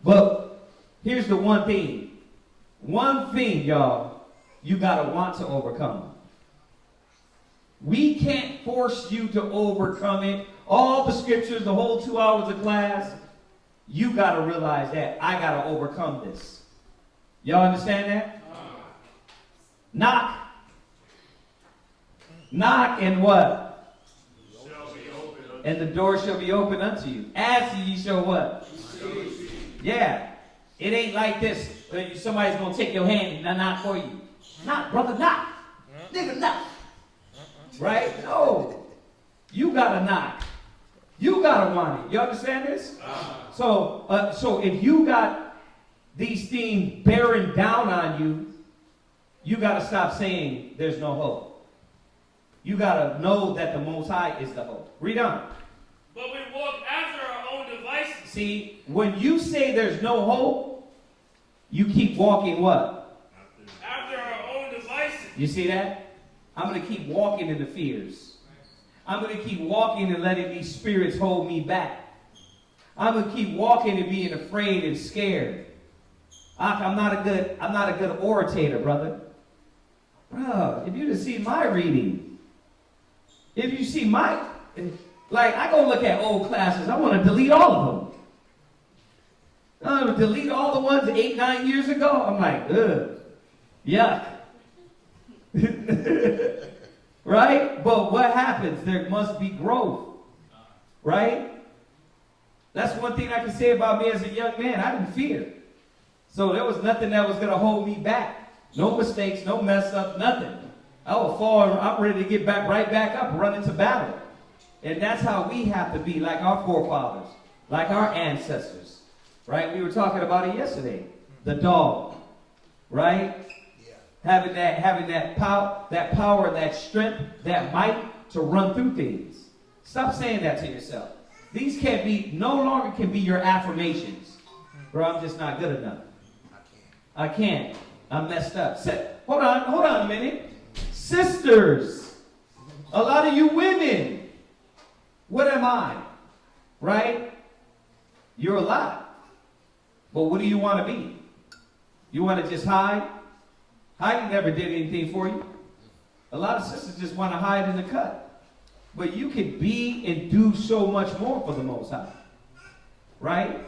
But here's the one thing. One thing, y'all, you got to want to overcome. We can't force you to overcome it. All the scriptures, the whole 2 hours of class, you got to realize that I got to overcome this. Y'all understand that? Knock. Knock and what? And the door shall be open unto you. Ask and ye shall what? Yeah. It ain't like this. Somebody's going to take your hand and knock for you. Knock, brother, knock. Nigga, knock. Right? No. You got to knock. You got to want it. You understand this? So if you got these things bearing down on you, you got to stop saying there's no hope. You got to know that the Most High is the hope. Read on. But we walk after our own devices. See, when you say there's no hope, you keep walking what? After our own devices. You see that? I'm going to keep walking in the fears. I'm going to keep walking and letting these spirits hold me back. I'm going to keep walking and being afraid and scared. I'm not a good orator, brother. Bro, if you just see my reading, if you see my, like, I go look at old classes, I want to delete all of them. I want to delete all the ones 8, 9 years ago. I'm like, ugh, yuck. Right? But what happens? There must be growth. Right? That's one thing I can say about me as a young man. I didn't fear. So there was nothing that was going to hold me back. No mistakes, no mess up, nothing. I will fall, I'm ready to get right back up, run into battle. And that's how we have to be, like our forefathers, like our ancestors. Right? We were talking about it yesterday. The dog. Right? Yeah. Having that power, that strength, that might to run through things. Stop saying that to yourself. These no longer can be your affirmations. Bro, I'm just not good enough. I can't. I'm messed up. Hold on a minute. Sisters, a lot of you women, what am I? Right? You're a lot. But what do you want to be? You want to just hide? Hiding never did anything for you. A lot of sisters just want to hide in the cut. But you can be and do so much more for the Most High. Right?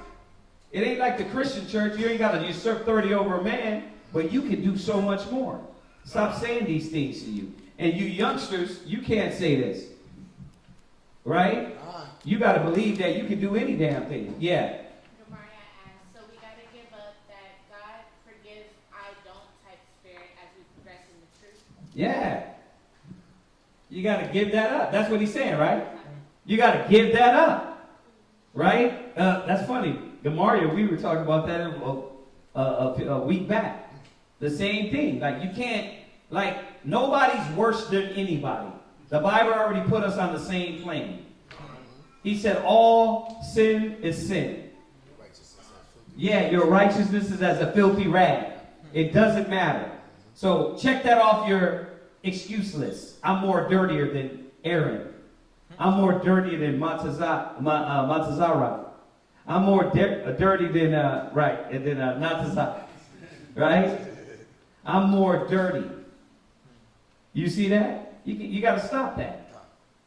It ain't like the Christian church. You ain't got to usurp 30 over a man, but you can do so much more. Stop saying these things to you. And you youngsters, you can't say this. Right? You got to believe that you can do any damn thing. Yeah. Maria asked, so we got to give up that God forgives, I don't type spirit as we progress in the truth? Yeah. You got to give that up. That's what he's saying, right? You got to give that up, right? That's funny. The Mario, we were talking about that a week back. The same thing. Like, you can't, like, nobody's worse than anybody. The Bible already put us on the same plane. He said all sin is sin. Yeah, your righteousness is as a filthy rag. It doesn't matter. So check that off your excuse list. I'm more dirtier than Aaron. I'm more dirty than Montezara. I'm more dirty than Natazar. Right? I'm more dirty. You see that? You got to stop that.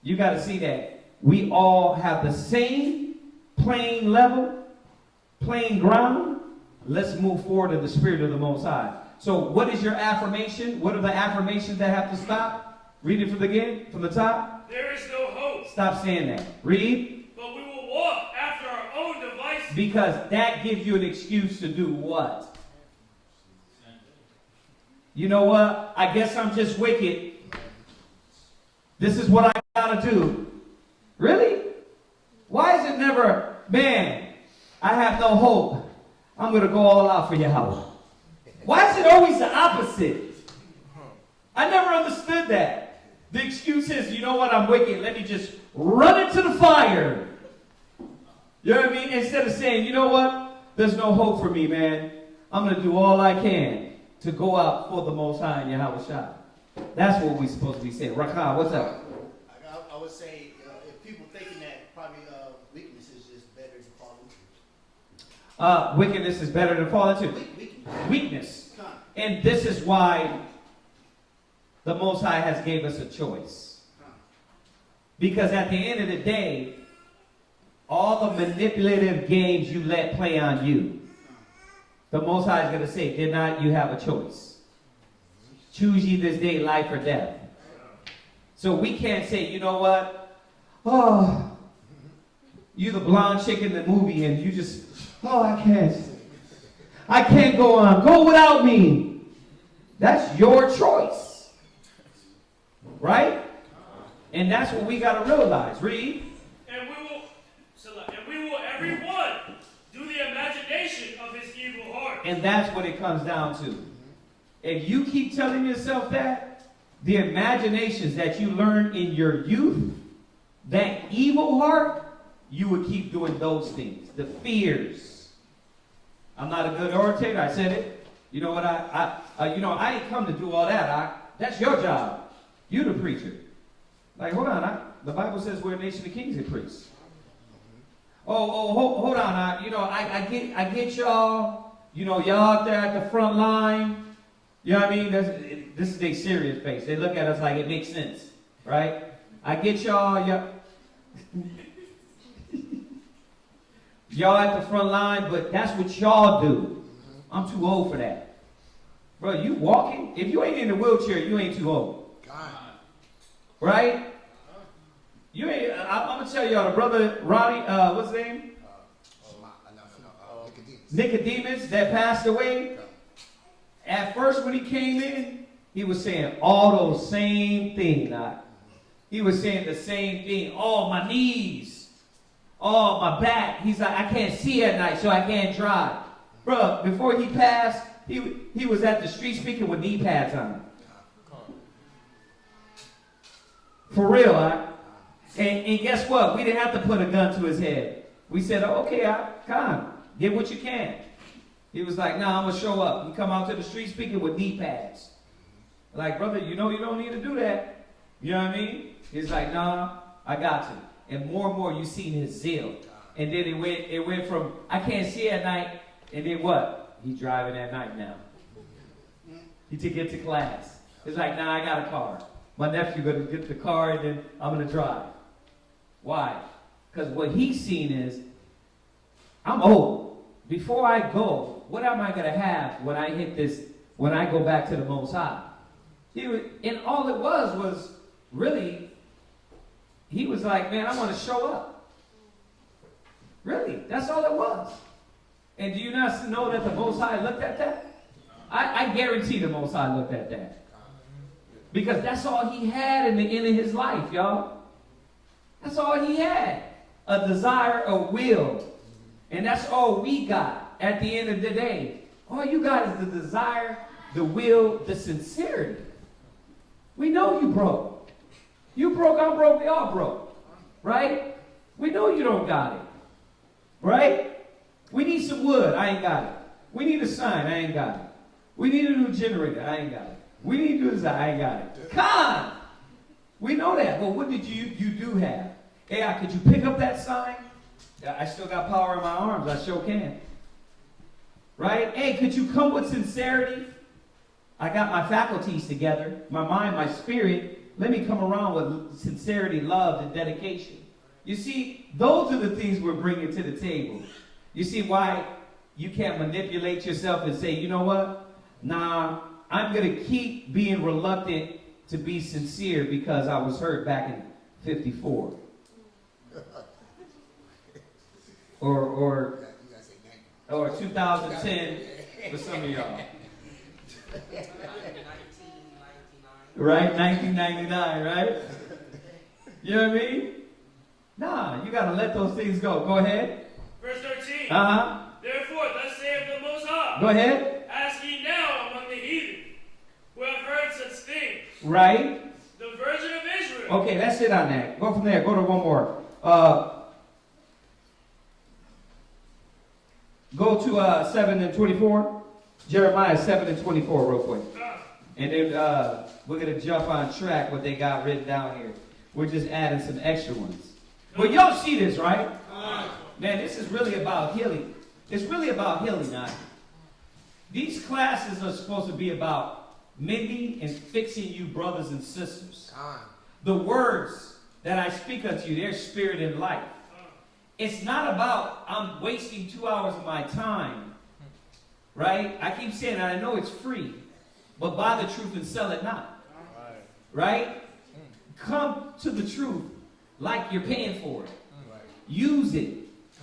You got to see that we all have the same playing level, playing ground. Let's move forward in the spirit of the Most High. So what is your affirmation? What are the affirmations that have to stop? Read it from the top. There is no hope. Stop saying that. Read. But we will walk after our own devices. Because that gives you an excuse to do what? You know what? I guess I'm just wicked. This is what I gotta do. Really? Why is it never, man, I have no hope. I'm gonna go all out for Yahweh. Why is it always the opposite? I never understood that. The excuse is, you know what, I'm wicked. Let me just run into the fire. You know what I mean? Instead of saying, you know what, there's no hope for me, man. I'm going to do all I can to go out for the Most High and Yahweh Shai. That's what we're supposed to be saying. Rakah, what's up? I would say if people thinking that probably weakness is just better than falling into. Wickedness is better than falling into. Weakness. And this is why the Most High has gave us a choice. Because at the end of the day, all the manipulative games you let play on you, the Most High is going to say, did not you have a choice? Choose ye this day life or death. So we can't say, you know what? Oh, you the blonde chick in the movie and you just, oh, I can't go on. Go without me. That's your choice. Right? And that's what we got to realize. Read. And we will every one do the imagination of his evil heart. And that's what it comes down to. If you keep telling yourself that, the imaginations that you learned in your youth, that evil heart, you would keep doing those things. The fears. I'm not a good orator. I said it. You know what? I ain't come to do all that. That's your job. You the preacher. Like, hold on. The Bible says we're a nation of kings and priests. Hold on. I get y'all. You know, y'all out there at the front line. You know what I mean? This is a serious face. They look at us like it makes sense, right? I get y'all. Y'all at the front line, but that's what y'all do. I'm too old for that. Bro, you walking? If you ain't in a wheelchair, you ain't too old. Right? You ain't. I'm gonna tell y'all, the brother Ronnie, what's his name? Nicodemus that passed away. At first, when he came in, he was saying all those same things. He was saying the same thing. Oh, my knees. Oh, my back. He's like, I can't see at night, so I can't drive. Bro, before he passed, he was at the street speaking with knee pads on. For real, And guess what? We didn't have to put a gun to his head. We said, okay, come on, get what you can. He was like, nah, I'm going to show up. He come out to the street speaking with knee pads. Like, brother, you know you don't need to do that. You know what I mean? He's like, nah, I got you. And more you seen his zeal. And then it went from, I can't see at night, and then what? He's driving at night now. He took it to class. He's like, nah, I got a car. My nephew going to get the car, and then I'm going to drive. Why? Because what he's seen is, I'm old. Before I go, what am I going to have when I hit this, when I go back to the Most High? And all it was really, he was like, man, I want to show up. Really, that's all it was. And do you not know that the Most High looked at that? I guarantee the Most High looked at that. Because that's all he had in the end of his life, y'all. That's all he had. A desire, a will. And that's all we got at the end of the day. All you got is the desire, the will, the sincerity. We know you broke. You broke, I'm broke, we all broke. Right? We know you don't got it. Right? We need some wood, I ain't got it. We need a sign, I ain't got it. We need a new generator, I ain't got it. We need to do this, I ain't got it. Come on! We know that, but what did you do have? Hey, could you pick up that sign? I still got power in my arms, I sure can. Right? Hey, could you come with sincerity? I got my faculties together, my mind, my spirit. Let me come around with sincerity, love, and dedication. You see, those are the things we're bringing to the table. You see why you can't manipulate yourself and say, you know what? Nah, I'm going to keep being reluctant to be sincere because I was hurt back in 54. Or 2010 for some of y'all. Right? 1999, right? You know what I mean? Nah, you got to let those things go. Go ahead. Verse 13. Uh-huh. Therefore, thus saith the Most High. Go ahead. Ask ye now among the heathen, who have heard such things. Right. The Virgin of Israel. Okay, that's it on that. Go from there. Go to one more. Go to 7 and 24. Jeremiah 7 and 24 real quick. And then we're going to jump on track what they got written down here. We're just adding some extra ones. But y'all see this, right? Man, this is really about healing. It's really about healing now. These classes are supposed to be about mending and fixing you brothers and sisters. The words that I speak unto you, they're spirit and life. It's not about I'm wasting 2 hours of my time. Right? I keep saying that. I know it's free. But buy the truth and sell it not. Right? Come to the truth like you're paying for it. Use it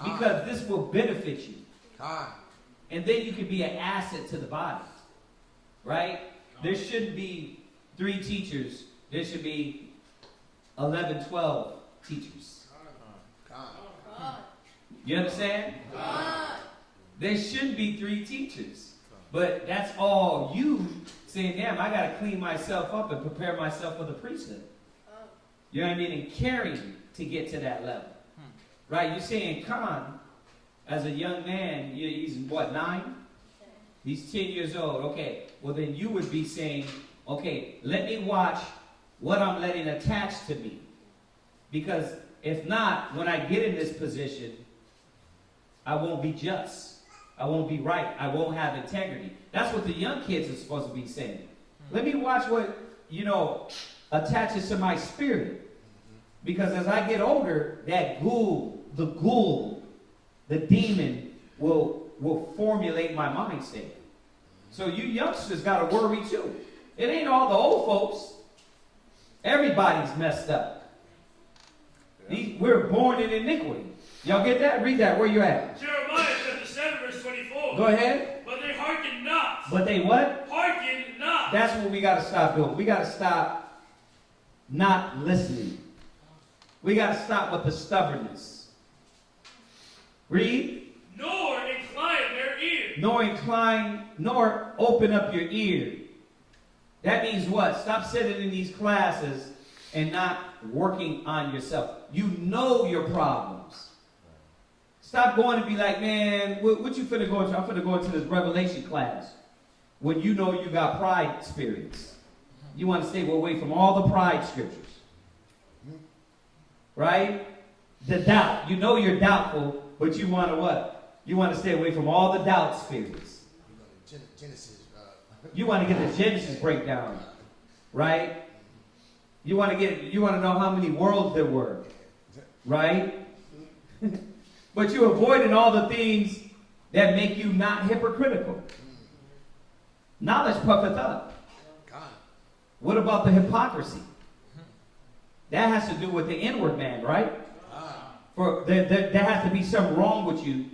because this will benefit you. And then you can be an asset to the body. Right? There shouldn't be 3 teachers. There should be 11, 12 teachers. You understand? There shouldn't be 3 teachers. But that's all you saying, damn, I got to clean myself up and prepare myself for the priesthood. You know what I mean? And carrying to get to that level. Right? You're saying, Khan, as a young man, he's what, 9? He's 10 years old. Okay, well then you would be saying, okay, let me watch what I'm letting attach to me. Because if not, when I get in this position, I won't be just. I won't be right. I won't have integrity. That's what the young kids are supposed to be saying. Let me watch what, attaches to my spirit. Because as I get older, that the demon will formulate my mind state. So you youngsters got to worry too. It ain't all the old folks. Everybody's messed up. We're born in iniquity. Y'all get that? Read that. Where you at? Jeremiah chapter 7, verse 24. Go ahead. But they hearken not. But they what? Hearken not. That's what we got to stop doing. We got to stop not listening. We got to stop with the stubbornness. Read. Nor incline their ear. Nor open up your ear. That means what? Stop sitting in these classes and not working on yourself. You know your problems. Stop going and be like, man, what you finna go into? I'm finna go into this Revelation class. When you know you got pride spirits. You want to stay away from all the pride scriptures. Right? The doubt. You know you're doubtful, but you want to what? You want to stay away from all the doubt spirits. Genesis. You want to get the Genesis breakdown. Right? You want to know how many worlds there were. Right? But you're avoiding all the things that make you not hypocritical. Knowledge puffeth up. What about the hypocrisy? That has to do with the inward man, right? For there has to be something wrong with you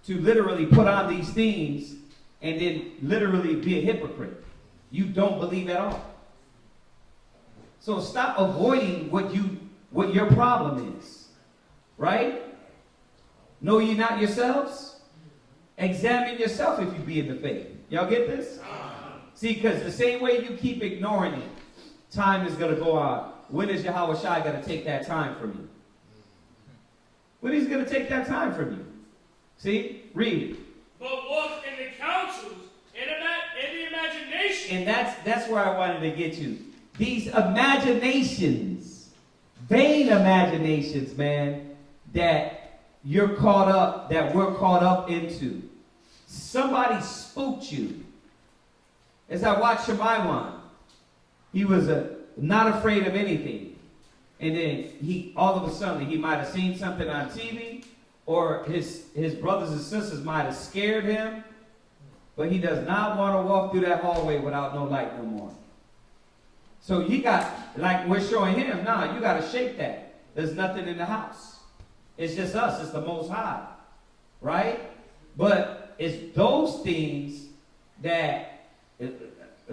to literally put on these things and then literally be a hypocrite. You don't believe at all. So stop avoiding what your problem is. Right? Know ye not yourselves? Examine yourself if you be in the faith. Y'all get this? See, because the same way you keep ignoring it, time is going to go on. When is Yahweh Shai going to take that time from you? When he's going to take that time from you? See? Read. But walk in the counsels, in the imagination. And that's where I wanted to get you. These imaginations, vain imaginations, man, that we're caught up into. Somebody spooked you. As I watched Shemaiwan, he was not afraid of anything. And then all of a sudden, he might have seen something on TV, or his brothers and sisters might have scared him, but he does not want to walk through that hallway without no light no more. So you got, like we're showing him, you got to shake that. There's nothing in the house. It's just us. It's the Most High. Right? But it's those things that,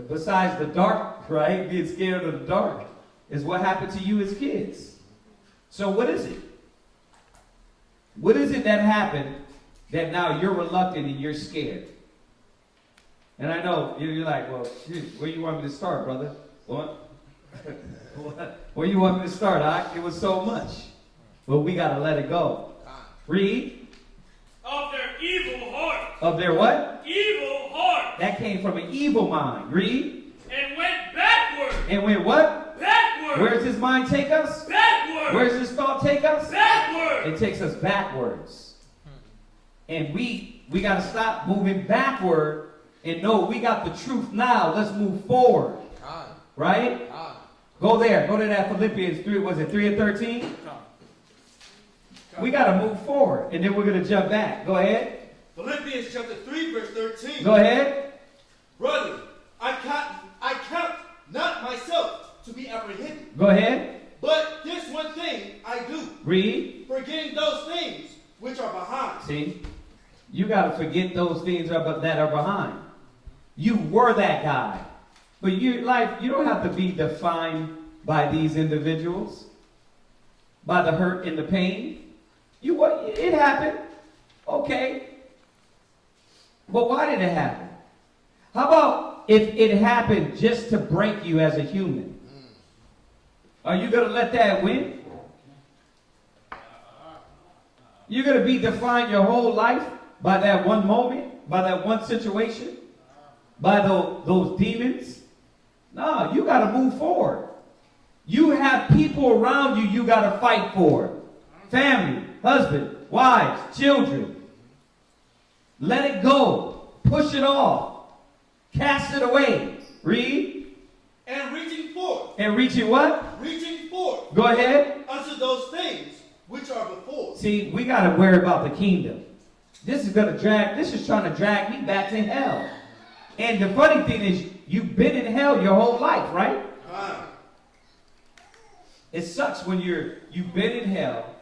besides the dark, right, being scared of the dark, is what happened to you as kids. So what is it? What is it that happened that now you're reluctant and you're scared? And I know you're like, well, where you want me to start, brother? What? Where you want me to start? It was so much. But we got to let it go. Read. Of their evil heart. Of their what? Evil heart. That came from an evil mind. Read. And went backward. And went what? Backward. Where does his mind take us? Backward. Where does his thought take us? Backward. It takes us backwards. And we got to stop moving backward and know we got the truth now. Let's move forward. Right? Go there. Go to that Philippians 3. Was it 3 and 13? We got to move forward. And then we're going to jump back. Go ahead. Philippians chapter 3, verse 13. Go ahead. Brother, I count not myself to be apprehended. Go ahead. But this one thing I do. Read. Forgetting those things which are behind. See? You got to forget those things that are behind. You were that guy. But your life, you don't have to be defined by these individuals, by the hurt and the pain. It happened. Okay. But why did it happen? How about if it happened just to break you as a human? Are you going to let that win? You're going to be defined your whole life by that one moment, by that one situation, by those demons? No, you got to move forward. You have people around you got to fight for. Family, husband, wives, children. Let it go. Push it off. Cast it away. Read. And reaching forth. And reaching what? Reaching forth. Go ahead. Unto those things which are before. See, we got to worry about the kingdom. This is trying to drag me back to hell. And the funny thing is, you've been in hell your whole life, right? It sucks when you've been in hell.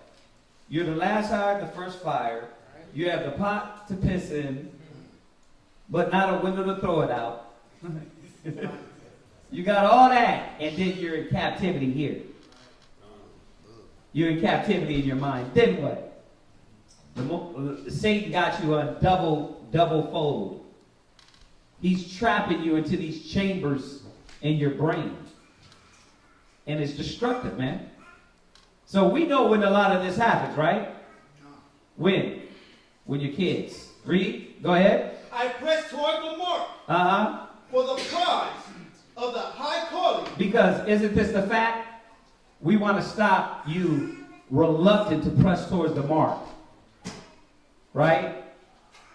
You're the last hire, the first fire. You have the pot to piss in, but not a window to throw it out. You got all that, and then you're in captivity here. You're in captivity in your mind. Then what? Satan got you on double fold. He's trapping you into these chambers in your brain. And it's destructive, man. So we know when a lot of this happens, right? When? When you're kids. Read. Go ahead. I press toward the mark. For the prize of the high calling. Because isn't this the fact? We want to stop you reluctant to press towards the mark. Right?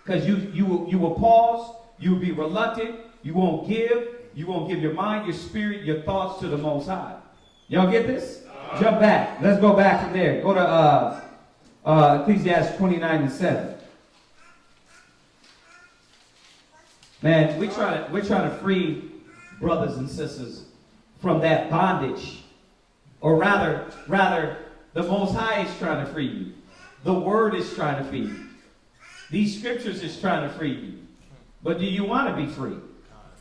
Because you will pause. You'll be reluctant. You won't give. You won't give your mind, your spirit, your thoughts to the Most High. Y'all get this? Jump back. Let's go back from there. Go to Ecclesiasticus 29 and 7. Man, we're trying to free brothers and sisters from that bondage. Or rather, the Most High is trying to free you. The Word is trying to free you. These scriptures is trying to free you. But do you want to be free?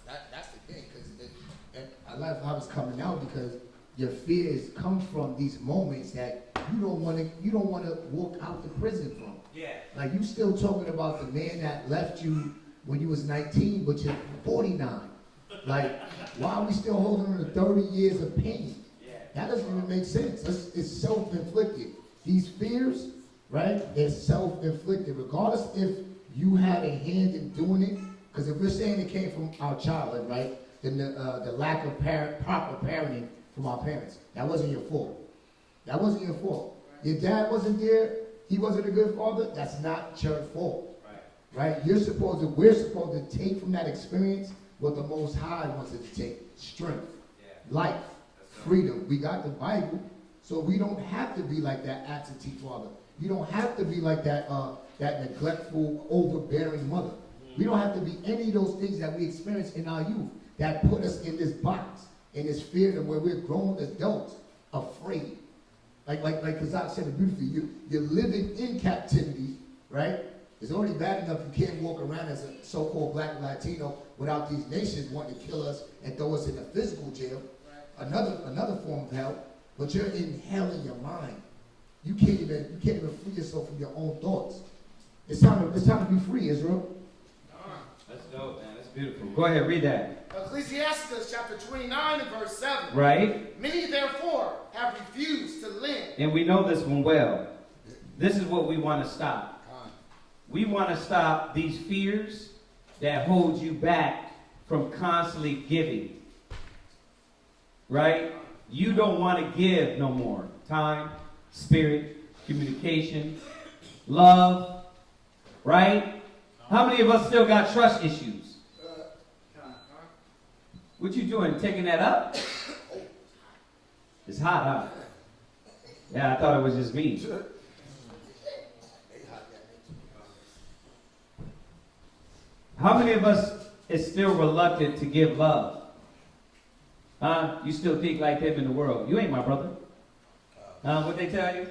That's the thing, because I love how it's coming out, because Your fears come from these moments that you don't want to walk out the prison from. Yeah. Like you still talking about the man that left you when you was 19, but you're 49. Like, why are we still holding on to 30 years of pain? Yeah. That doesn't even make sense. It's self-inflicted. These fears, right, they're self-inflicted. Regardless if you had a hand in doing it, because if we're saying it came from our childhood, right, then the lack of proper parenting from our parents, that wasn't your fault. That wasn't your fault. Your dad wasn't there. He wasn't a good father. That's not your fault. Right? We're supposed to take from that experience what the Most High wants us to take. Strength, life, freedom. We got the Bible, so we don't have to be like that absentee father. You don't have to be like that neglectful, overbearing mother. We don't have to be any of those things that we experienced in our youth that put us in this box, in this fear of where we're grown adults, afraid. Like Kazak said it beautifully, you're living in captivity, right? It's already bad enough you can't walk around as a so-called black Latino without these nations wanting to kill us and throw us in a physical jail, another form of hell. But you're in hell in your mind. You can't even free yourself from your own thoughts. It's time to be free, Israel. That's dope, man. That's beautiful. Go ahead, read that. Ecclesiasticus chapter 29 and verse 7. Right. Many therefore have refused to lend. And we know this one well. This is what we want to stop. We want to stop these fears that hold you back from constantly giving. Right? You don't want to give no more. Time, spirit, communication, love. Right? How many of us still got trust issues? What you doing? Taking that up? It's hot, huh? Yeah, I thought it was just me. How many of us is still reluctant to give love? Huh? You still think like them in the world. You ain't my brother. What they tell you?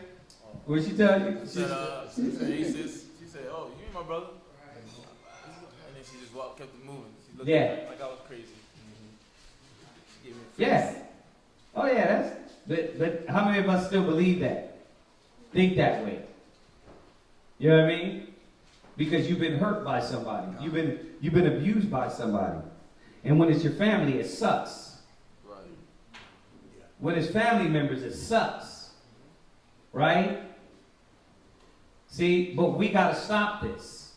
What she tell you? She said, oh, you ain't my brother. And then she just kept it moving. She looked at me like I was crazy. She gave me a face. Yeah. Oh yeah, but how many of us still believe that? Think that way? You know what I mean? Because you've been hurt by somebody. You've been abused by somebody. And when it's your family, it sucks. Right. When it's family members, it sucks. Right? See, but we got to stop this.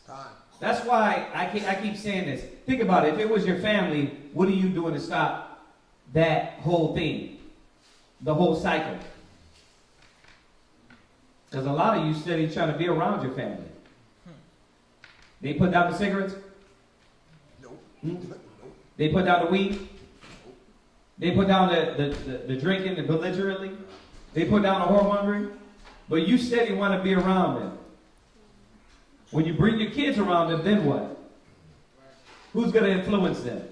That's why I keep saying this. Think about it. If it was your family, what are you doing to stop that whole thing? The whole cycle. Because a lot of you steady trying to be around your family. They put down the cigarettes? Nope. They put down the weed? They put down the drinking, the belligerently? They put down the whoremongering? But you steady want to be around them. When you bring your kids around them, then what? Who's going to influence them?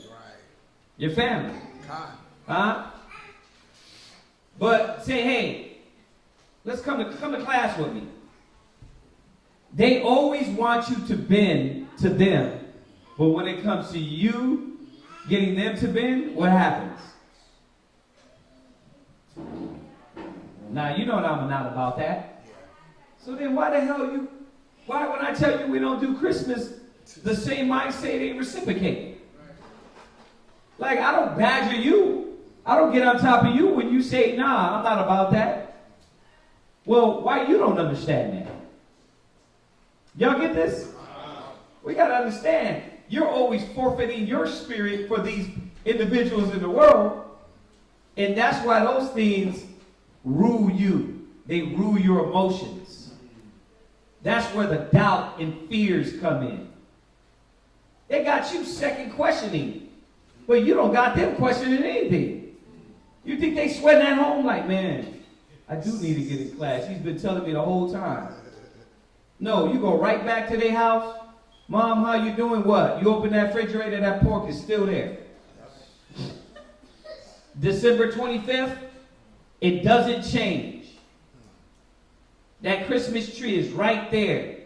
Your family. Huh? But say, hey, let's come to class with me. They always want you to bend to them. But when it comes to you getting them to bend, what happens? Now, you know that I'm not about that. So then why the hell why when I tell you we don't do Christmas, the same mindset ain't reciprocated? Like, I don't badger you. I don't get on top of you when you say, nah, I'm not about that. Well, why you don't understand that? Y'all get this? We got to understand. You're always forfeiting your spirit for these individuals in the world. And that's why those things rule you. They rule your emotions. That's where the doubt and fears come in. They got you second questioning. But you don't got them questioning anything. You think they sweating at home like, man, I do need to get in class. He's been telling me the whole time. No, you go right back to their house. Mom, how you doing? What? You open that refrigerator, that pork is still there. December 25th, it doesn't change. That Christmas tree is right there.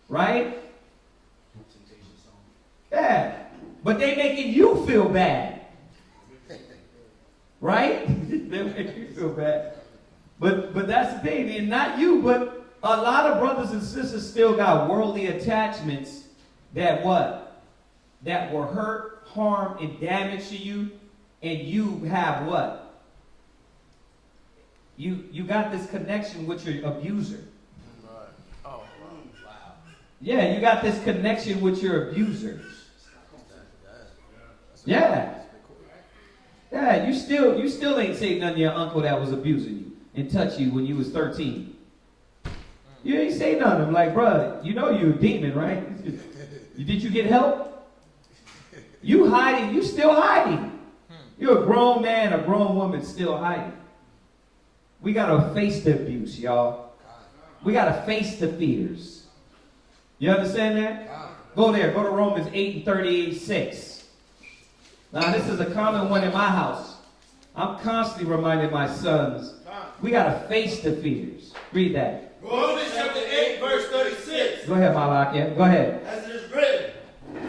Right? Yeah. But they making you feel bad. Right? They make you feel bad. But that's the thing, and not you, but a lot of brothers and sisters still got worldly attachments that what? That will hurt, harm, and damage to you, and you have what? You got this connection with your abuser. Right. Oh, wow. Yeah, you got this connection with your abuser. Yeah. Yeah, you still ain't say nothing to your uncle that was abusing you and touch you when you was 13. You ain't say nothing. I'm like, bro, you know you a demon, right? Did you get help? You hiding. You still hiding. You're a grown man, a grown woman still hiding. We got to face the abuse, y'all. We got to face the fears. You understand that? Go there. Go to Romans 8:38-6. Now, this is a common one in my house. I'm constantly reminding my sons, we got to face the fears. Read that. Romans chapter 8, verse 36. Go ahead, Malak. Yeah, go ahead. As it is written,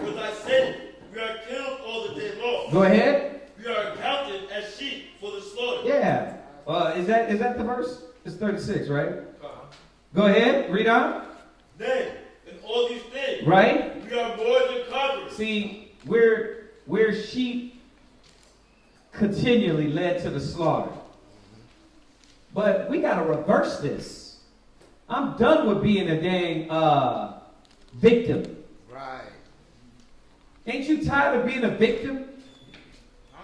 for thy sin we are killed all the day long. Go ahead. We are accounted as sheep for the slaughter. Yeah. Is that the verse? It's 36, right? Go ahead. Read on. Nay, in all these things, right? We are more than conquerors. See, we're sheep continually led to the slaughter. But we got to reverse this. I'm done with being a dang victim. Right. Ain't you tired of being a victim?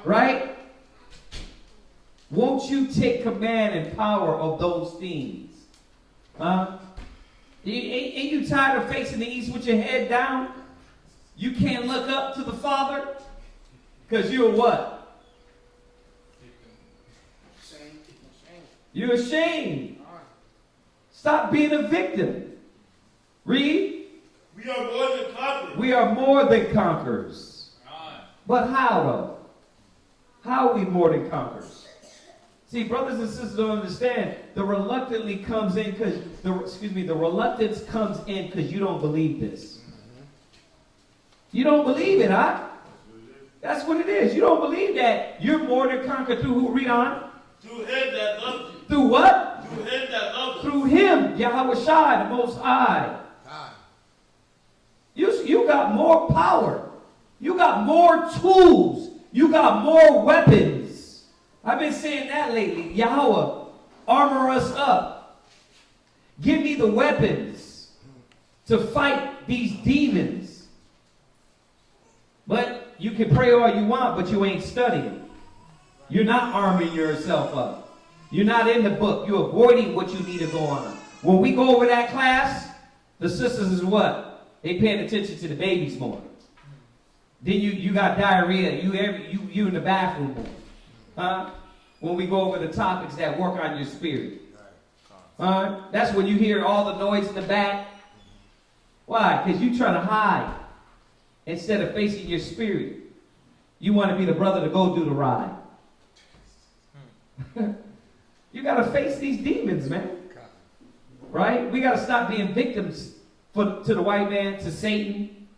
Right? Won't you take command and power of those things? Ain't you tired of facing the east with your head down? You can't look up to the Father? Because you're what? You're ashamed. Stop being a victim. Read. We are more than conquerors. We are more than conquerors. But how though? How are we more than conquerors? See, brothers and sisters don't understand. The reluctantly comes in because the reluctance comes in because you don't believe this. You don't believe it, huh? That's what it is. You don't believe that you're more than conquered through who? Read on. Through him that loves you. Through what? Through him that loves you. Through him, Yahweh Shai, the Most High. You got more power. You got more tools. You got more weapons. I've been saying that lately. Yahweh, armor us up. Give me the weapons to fight these demons. But you can pray all you want, but you ain't studying. You're not arming yourself up. You're not in the book. You're avoiding what you need to go on. When we go over that class, the sisters is what? They paying attention to the babies more. Then you got diarrhea. You in the bathroom more. Huh? When we go over the topics that work on your spirit. That's when you hear all the noise in the back. Why? Because you're trying to hide instead of facing your spirit. You want to be the brother to go do the ride. You got to face these demons, man. Right? We got to stop being victims to the white man, to Satan.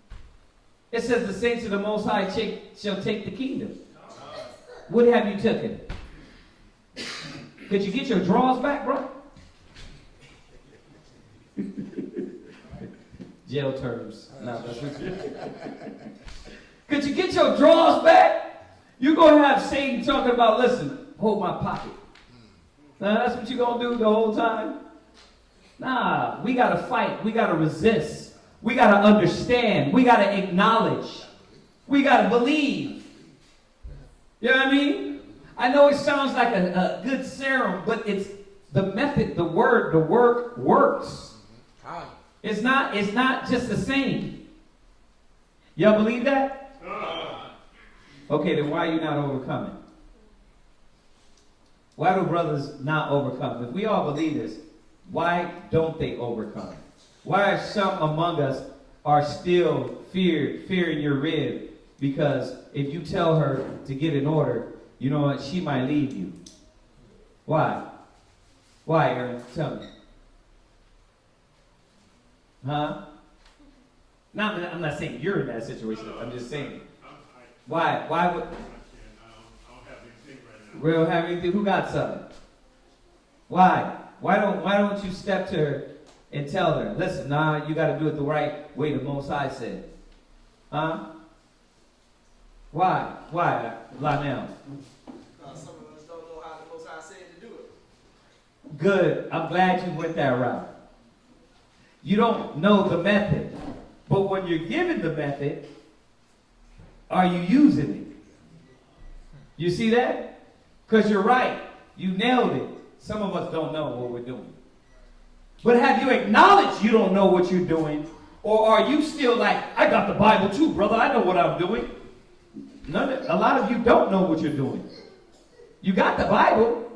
It says the saints of the Most High shall take the kingdom. What have you taken? Could you get your drawers back, bro? Jail terms. No, that's what you Could you get your drawers back? You're going to have Satan talking about, listen, hold my pocket. Now, that's what you're going to do the whole time? Nah, we got to fight. We got to resist. We got to understand. We got to acknowledge. We got to believe. You know what I mean? I know it sounds like a good serum, but it's the method, the work works. It's not just the same. Y'all believe that? Okay, then why are you not overcoming? Why do brothers not overcome? If we all believe this, why don't they overcome? Why are some among us are still fearing your rib? Because if you tell her to get in order, you know what? She might leave you. Why? Why, Aaron? Tell me. Huh? No, I'm not saying you're in that situation. I'm just saying. Why? Why would? We don't have anything. Who got something? Why? Why don't you step to her and tell her, listen, nah, you got to do it the right way the Most High said. Huh? Why? Why, Lionel? Some of us don't know how the Most High said to do it. Good. I'm glad you went that route. You don't know the method. But when you're given the method, are you using it? You see that? Because you're right. You nailed it. Some of us don't know what we're doing. But have you acknowledged you don't know what you're doing? Or are you still like, I got the Bible too, brother. I know what I'm doing. A lot of you don't know what you're doing. You got the Bible,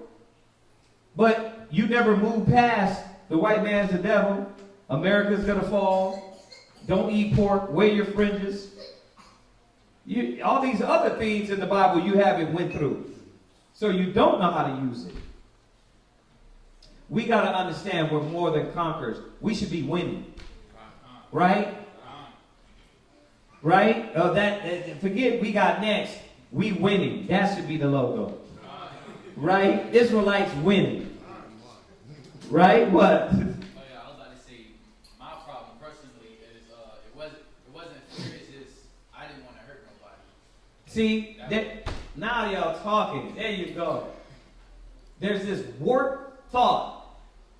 but you never move past the white man's the devil. America's going to fall. Don't eat pork. Wear your fringes. All these other things in the Bible you haven't went through. So you don't know how to use it. We got to understand we're more than conquerors. We should be winning. Right? Right? Forget we got next. We winning. That should be the logo. Right? Israelites winning. Right? What? Oh yeah, I was about to say my problem personally is it wasn't fear, it's just I didn't want to hurt nobody. See, now y'all talking. There you go. There's this warped thought.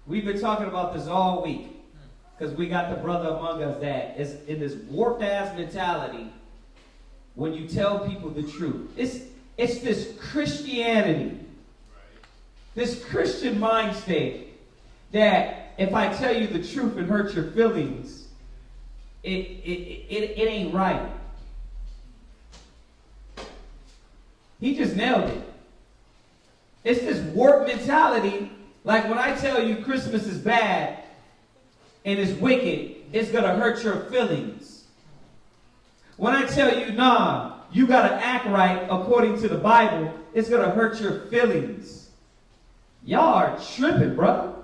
We've been talking about this all week. Because we got the brother among us that is in this warped ass mentality when you tell people the truth. It's this Christianity, this Christian mind state that if I tell you the truth and hurt your feelings, it ain't right. He just nailed it. It's this warped mentality, like when I tell you Christmas is bad, and it's wicked, it's going to hurt your feelings. When I tell you, nah, you got to act right according to the Bible, it's going to hurt your feelings. Y'all are tripping, brother.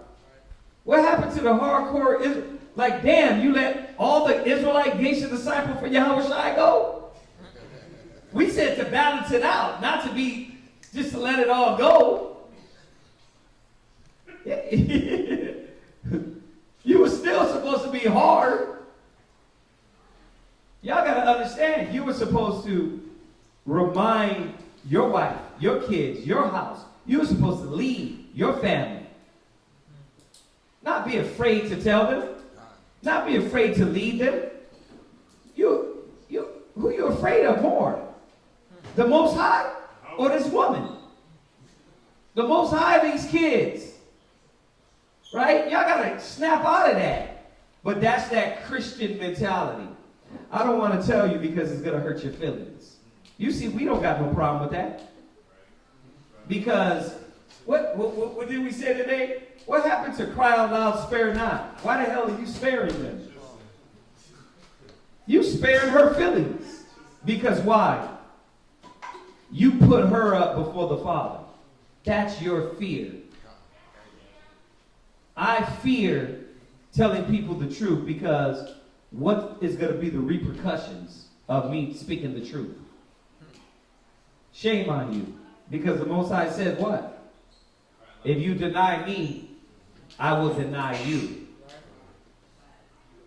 What happened to the hardcore? Like, damn, you let all the Israelite Geisha disciples for Yahushua go? We said to balance it out, not to be, just to let it all go. You were still supposed to be hard. Y'all got to understand, you were supposed to remind your wife, your kids, your house. You were supposed to lead your family. Not be afraid to tell them. Not be afraid to lead them. Who you afraid of more? The Most High or this woman? The Most High of these kids. Right? Y'all got to snap out of that. But that's that Christian mentality. I don't want to tell you because it's going to hurt your feelings. You see, we don't got no problem with that. Because, what did we say today? What happened to cry out loud, spare not? Why the hell are you sparing them? You spared her feelings. Because why? You put her up before the Father. That's your fear. I fear telling people the truth because what is going to be the repercussions of me speaking the truth? Shame on you. Because the Most High said what? If you deny me, I will deny you.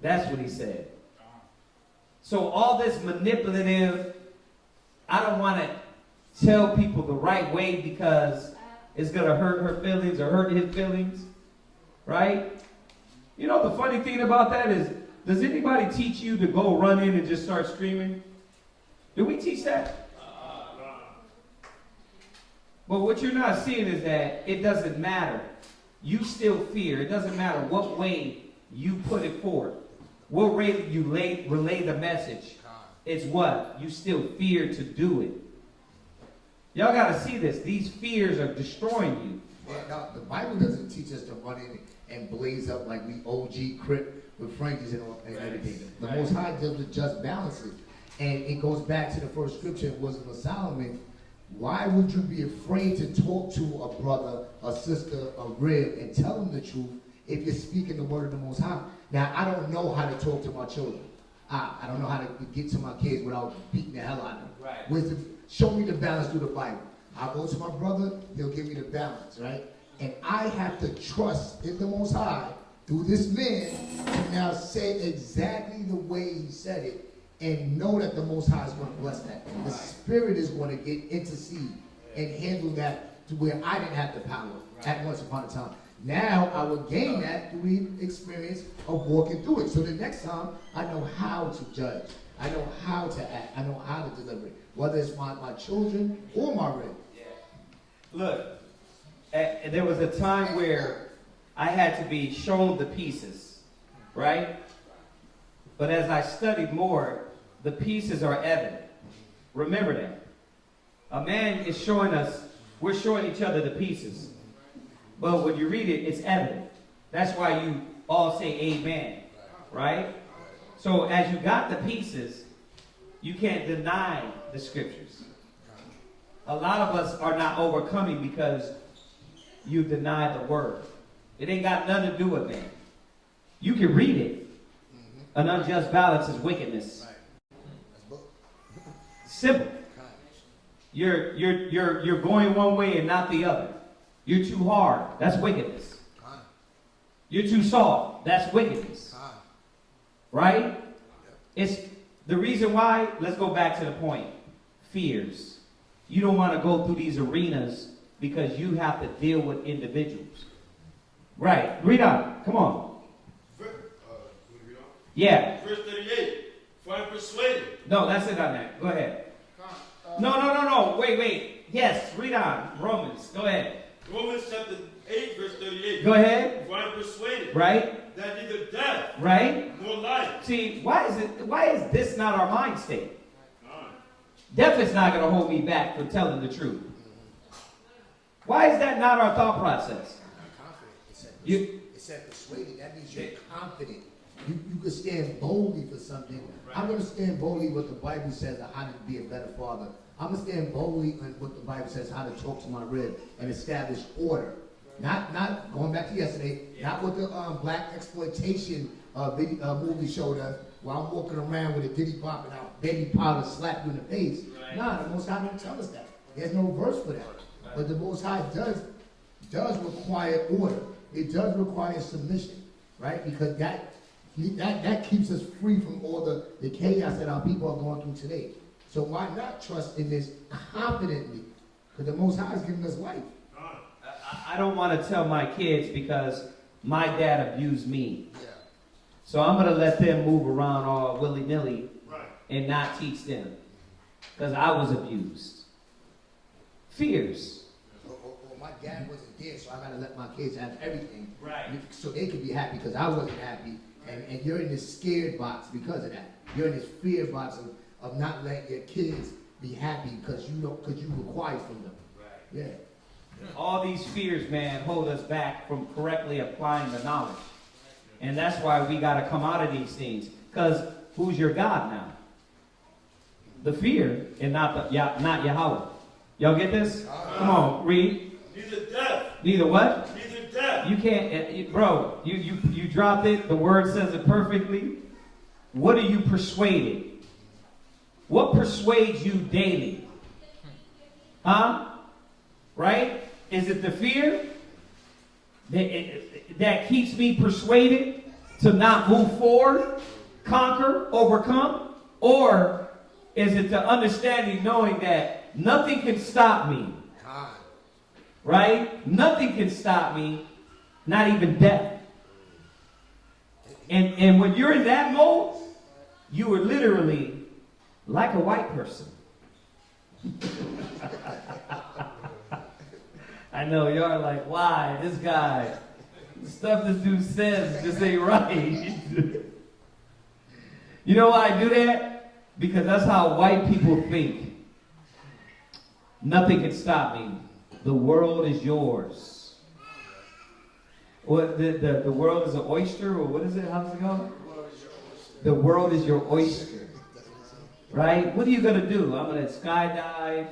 That's what he said. So all this manipulative, I don't want to tell people the right way because it's going to hurt her feelings or hurt his feelings. Right? You know, the funny thing about that is, does anybody teach you to go run in and just start screaming? Do we teach that? But what you're not seeing is that it doesn't matter. You still fear. It doesn't matter what way you put it forth. What way you relay the message. It's what? You still fear to do it. Y'all got to see this. These fears are destroying you. Now, the Bible doesn't teach us to run in and blaze up like we OG Crip with fringes and everything. The Most High does with just balances. And it goes back to the first scripture, it wasn't of Solomon. Why would you be afraid to talk to a brother, a sister, a rib, and tell them the truth if you're speaking the word of the Most High? Now, I don't know how to talk to my children. I don't know how to get to my kids without beating the hell out of them. Right. Wisdom, show me the balance through the Bible. I go to my brother, he'll give me the balance, right? And I have to trust in the Most High through this man to now say exactly the way he said it and know that the Most High is going to bless that. The Spirit is going to intercede and handle that to where I didn't have the power at once upon a time. Now I will gain that through the experience of walking through it. So the next time I know how to judge. I know how to act. I know how to deliver it. Whether it's my children or my rib. Look, there was a time where I had to be shown the pieces, right? But as I studied more, the pieces are evident. Remember that. A man is showing us, we're showing each other the pieces. But when you read it, it's evident. That's why you all say amen, right? So as you got the pieces, you can't deny the scriptures. A lot of us are not overcoming because you deny the word. It ain't got nothing to do with man. You can read it. An unjust balance is wickedness. Simple. You're going one way and not the other. You're too hard. That's wickedness. You're too soft. That's wickedness. Right? It's the reason why. Let's go back to the point. Fears. You don't want to go through these arenas because you have to deal with individuals. Right. Read on. Come on. Yeah. Verse 38. For I am persuaded. No, that's it on that. Go ahead. No. Wait. Yes, read on. Romans. Go ahead. Romans chapter 8, verse 38. Go ahead. For I am persuaded. Right. That neither death. Right. Nor life. See, why is this not our mind state? Death is not going to hold me back from telling the truth. Why is that not our thought process? It said persuaded. That means you're confident. You can stand boldly for something. I'm going to stand boldly what the Bible says on how to be a better father. I'm going to stand boldly on what the Bible says, how to talk to my rib and establish order. Not going back to yesterday, not what the black exploitation movie showed us, where I'm walking around with a diddy bop and our baby powder slap you in the face. Right. Nah, the Most High didn't tell us that. There's no verse for that. Right. But the Most High does require order. It does require submission, right? Because that keeps us free from all the chaos that our people are going through today. So why not trust in this confidently? Because the Most High has given us life. I don't want to tell my kids because my dad abused me. Yeah. So I'm going to let them move around all willy-nilly and not teach them. Because I was abused. Fears. My dad wasn't there, so I got to let my kids have everything. Right. So they could be happy because I wasn't happy. And you're in this scared box because of that. You're in this fear box of not letting your kids be happy because you require from them. Right. Yeah. All these fears, man, hold us back from correctly applying the knowledge. And that's why we got to come out of these things. Because who's your God now? The fear and not Yahweh. Y'all get this? Come on, read. Neither death. Neither what? Neither death. You can't, bro, you dropped it. The word says it perfectly. What are you persuaded? What persuades you daily? Huh? Right? Is it the fear that keeps me persuaded to not move forward, conquer, overcome? Or is it the understanding, knowing that nothing can stop me? Right? Nothing can stop me, not even death. And when you're in that mode, you are literally like a white person. I know, y'all are like, why? This guy, the stuff this dude says just ain't right. You know why I do that? Because that's how white people think. Nothing can stop me. The world is yours. What, the world is an oyster, or what is it? How's it go? The world is your oyster. Right? What are you going to do? I'm going to skydive.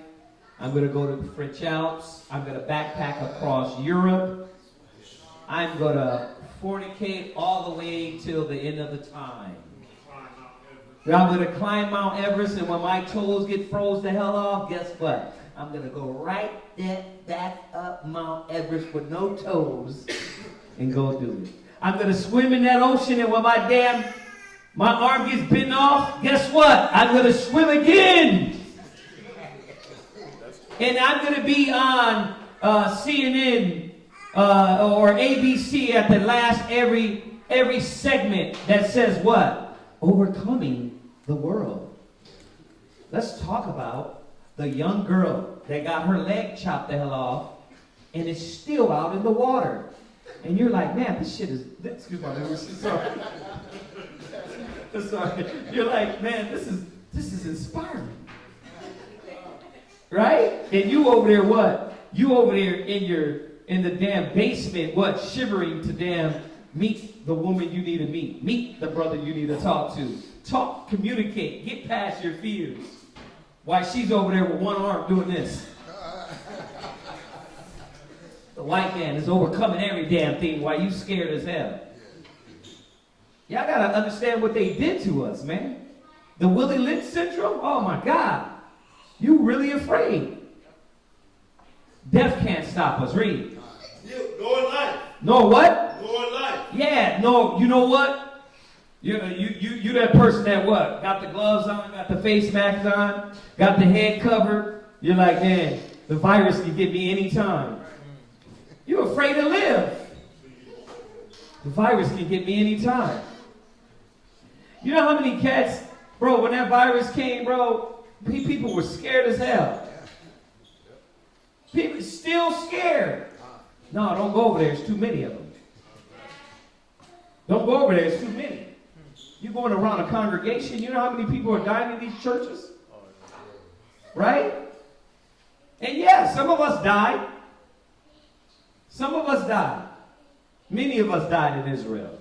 I'm going to go to the French Alps. I'm going to backpack across Europe. I'm going to fornicate all the way till the end of the time. I'm going to climb Mount Everest, and when my toes get froze the hell off, guess what? I'm going to go right back up Mount Everest with no toes and go do it. I'm going to swim in that ocean, and when my arm gets bitten off, guess what? I'm going to swim again. And I'm going to be on CNN or ABC at the last every segment that says what? Overcoming the world. Let's talk about the young girl that got her leg chopped the hell off and is still out in the water. And you're like, man, this shit is, excuse my language, sorry. Sorry. You're like, man, this is inspiring. Right? And you over there what? You over there in the damn basement, what? Shivering to damn meet the woman you need to meet the brother you need to talk to. Talk, communicate, get past your fears. While she's over there with one arm doing this. The white man is overcoming every damn thing while you scared as hell. Y'all gotta understand what they did to us, man. The Willie Lynch syndrome, oh my God. You really afraid. Death can't stop us, read. Go in life. No what? Go in life. Yeah, no, you know what? You that person that what? Got the gloves on, got the face mask on, got the head covered. You're like, man, the virus can get me anytime. You're afraid to live. The virus can get me anytime. You know how many cats, bro, when that virus came, bro, people were scared as hell. People still scared. No, don't go over there. There's too many of them. Don't go over there. There's too many. You're going around a congregation. You know how many people are dying in these churches? Right? And yeah, some of us died. Some of us died. Many of us died in Israel.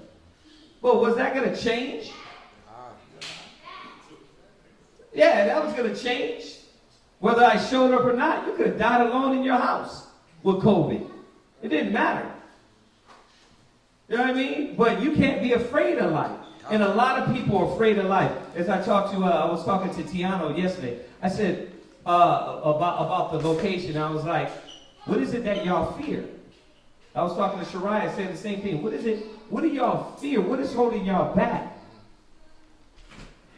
But was that going to change? Yeah, that was going to change. Whether I showed up or not, you could have died alone in your house with COVID. It didn't matter. You know what I mean? But you can't be afraid of life. And a lot of people are afraid of life. As I was talking to Tiano yesterday. I said about the location. I was like, what is it that y'all fear? I was talking to Shariah, saying the same thing. What is it? What do y'all fear? What is holding y'all back?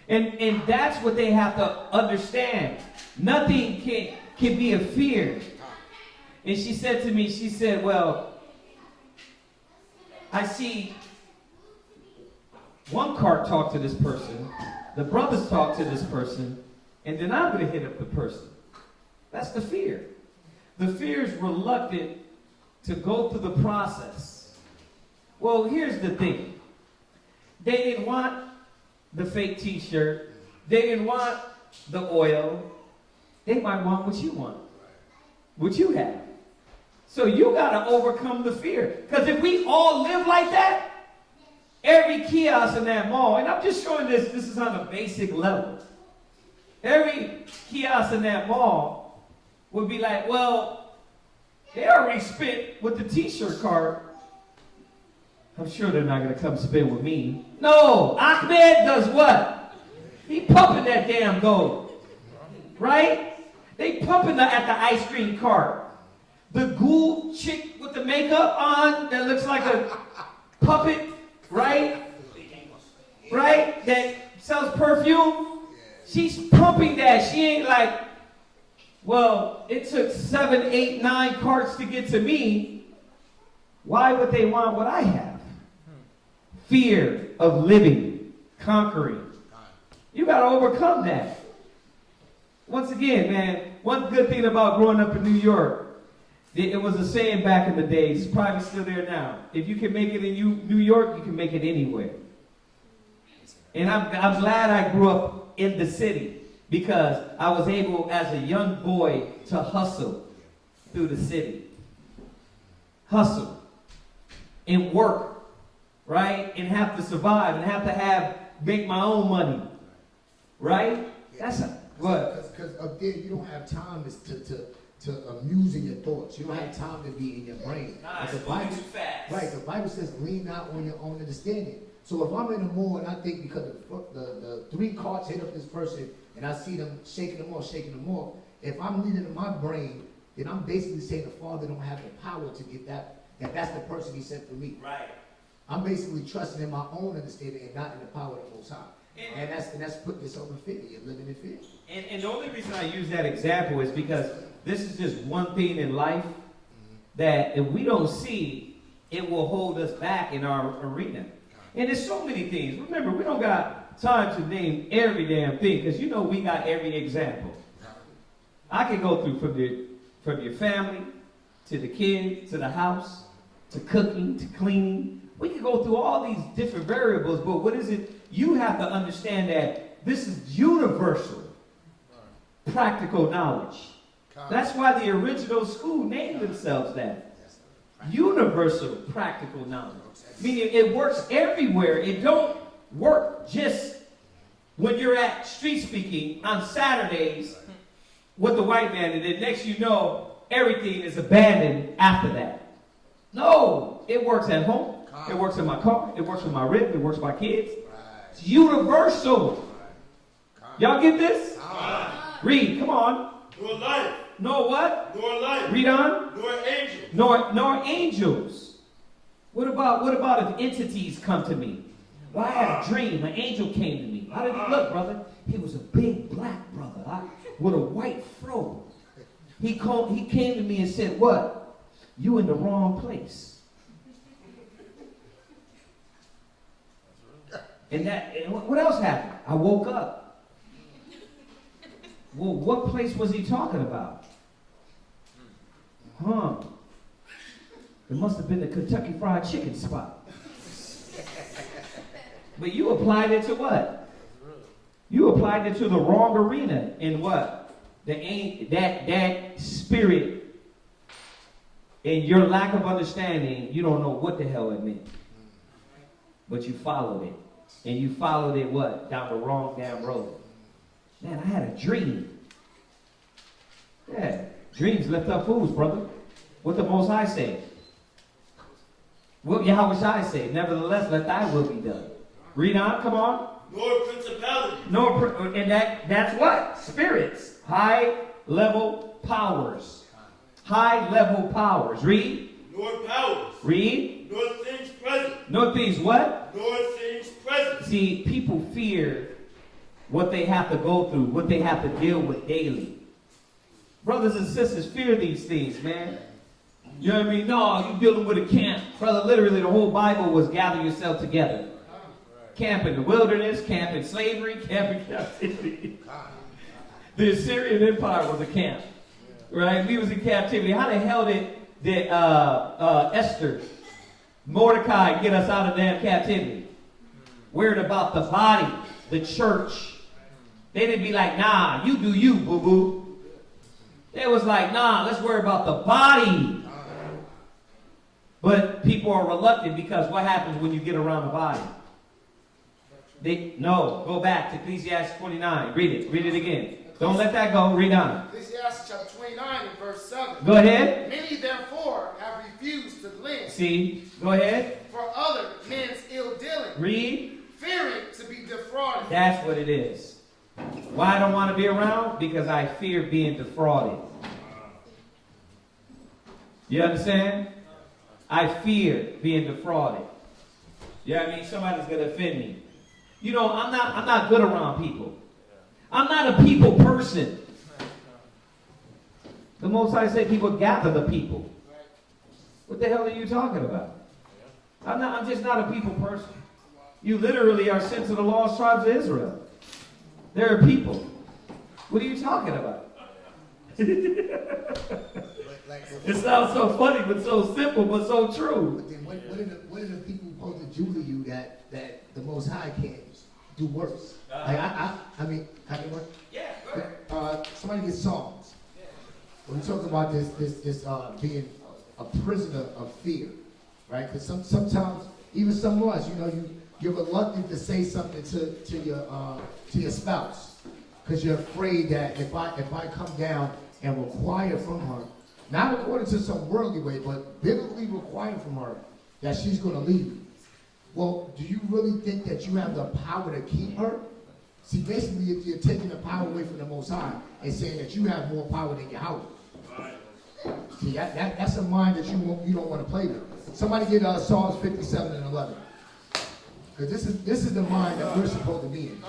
And that's what they have to understand. Nothing can be a fear. And she said to me, she said, well, I see one cart talk to this person, the brothers talk to this person, and then I'm going to hit up the person. That's the fear. The fear is reluctant to go through the process. Well, here's the thing. They didn't want the fake t-shirt. They didn't want the oil. They might want what you want. What you have. So you got to overcome the fear. Because if we all live like that, every kiosk in that mall, and I'm just showing this is on a basic level. Every kiosk in that mall would be like, well, they already spent with the t-shirt card. I'm sure they're not going to come spend with me. No, Ahmed does what? He pumping that damn gold. Right? They pumping at the ice cream cart. The ghoul chick with the makeup on that looks like a puppet, right? Right? That sells perfume. She's pumping that. She ain't like, well, it took 7, 8, 9 carts to get to me. Why would they want what I have? Fear of living, conquering. You got to overcome that. Once again, man, one good thing about growing up in New York, it was a saying back in the days, it's probably still there now. If you can make it in New York, you can make it anywhere. And I'm glad I grew up in the city because I was able, as a young boy, to hustle through the city. Hustle. And work, right? And have to survive and have to make my own money. Right? That's what? Because up there you don't have time to amuse in your thoughts. You don't have time to be in your brain. Nah, the Bible, right? The Bible says lean not on your own understanding. So if I'm in the mood and I think because the 3 cards hit up this person and I see them shaking them off, if I'm leading in my brain, then I'm basically saying the Father don't have the power to get that that's the person he sent for me. Right. I'm basically trusting in my own understanding and not in the power of the Most High. And that's putting yourself in fear. You're living in fear. And the only reason I use that example is because this is just one thing in life that if we don't see, it will hold us back in our arena. And there's so many things. Remember, we don't got time to name every damn thing because you know we got every example. I can go through from your family to the kids to the house to cooking to cleaning. We can go through all these different variables, but what is it? You have to understand that this is universal, practical knowledge. That's why the original school named themselves that. Universal practical knowledge. Meaning it works everywhere. It don't work just when you're at street speaking on Saturdays with the white man, and then next you know, everything is abandoned after that. No, it works at home. It works in my car. It works with my rib. It works with my kids. It's universal. Y'all get this? Read. Come on. Nor life. Nor what? Nor life. Read on. Nor angels. Nor angels. What about if entities come to me? Well, I had a dream. An angel came to me. How did he look, brother? He was a big black brother with a white fro. He came to me and said, what? You in the wrong place. And what else happened? I woke up. Well, what place was he talking about? It must have been the Kentucky Fried Chicken spot. But you applied it to what? You applied it to the wrong arena. In what? That spirit, and your lack of understanding, you don't know what the hell it meant. But you followed it. And you followed it what? Down the wrong damn road. Man, I had a dream. Yeah, dreams lift up fools, brother. What the Most High say? What Yahweh Shai say? Nevertheless, let thy will be done. Read on, come on. Nor principality. And that's what? Spirits. High level powers. High level powers. Read. Nor powers. Read. Nor things present. Nor things what? Nor things present. See, people fear what they have to go through, what they have to deal with daily. Brothers and sisters, fear these things, man. You know what I mean? No, you're dealing with a camp. Brother, literally the whole Bible was gather yourself together. Camp in the wilderness, camp in slavery, camp in captivity. The Assyrian Empire was a camp. Right? We was in captivity. How the hell did Esther, Mordecai get us out of damn captivity? Worried about the body, the church. They didn't be like, nah, you do you, boo-boo. They was like, nah, let's worry about the body. But people are reluctant because what happens when you get around the body? Go back to Ecclesiasticus 29. Read it again. Don't let that go. Read on. Ecclesiastes chapter 29 and verse 7. Go ahead. Many therefore have refused to lend. See, go ahead. For other men's ill dealing. Read. Fearing to be defrauded. That's what it is. Why I don't want to be around? Because I fear being defrauded. You understand? I fear being defrauded. You know what I mean? Somebody's going to offend me. You know, I'm not good around people. I'm not a people person. The Most High said people gather the people. What the hell are you talking about? I'm just not a people person. You literally are sent to the lost tribes of Israel. They're a people. What are you talking about? It sounds so funny, but so simple, but so true. But then what are the people supposed to do to you that the Most High can't do worse? Like I mean, how can it work? Yeah, go ahead. Somebody gets songs. When we talk about this being a prisoner of fear, right? Because sometimes, even some of us, you know, you're reluctant to say something to your spouse because you're afraid that if I come down and require from her, not according to some worldly way, but biblically require from her that she's going to leave you. Well, do you really think that you have the power to keep her? See, basically, you're taking the power away from the Most High and saying that you have more power than your house. See, that's a mind that you don't want to play with. Somebody get Psalms 57 and 11. Because this is the mind that we're supposed to be in.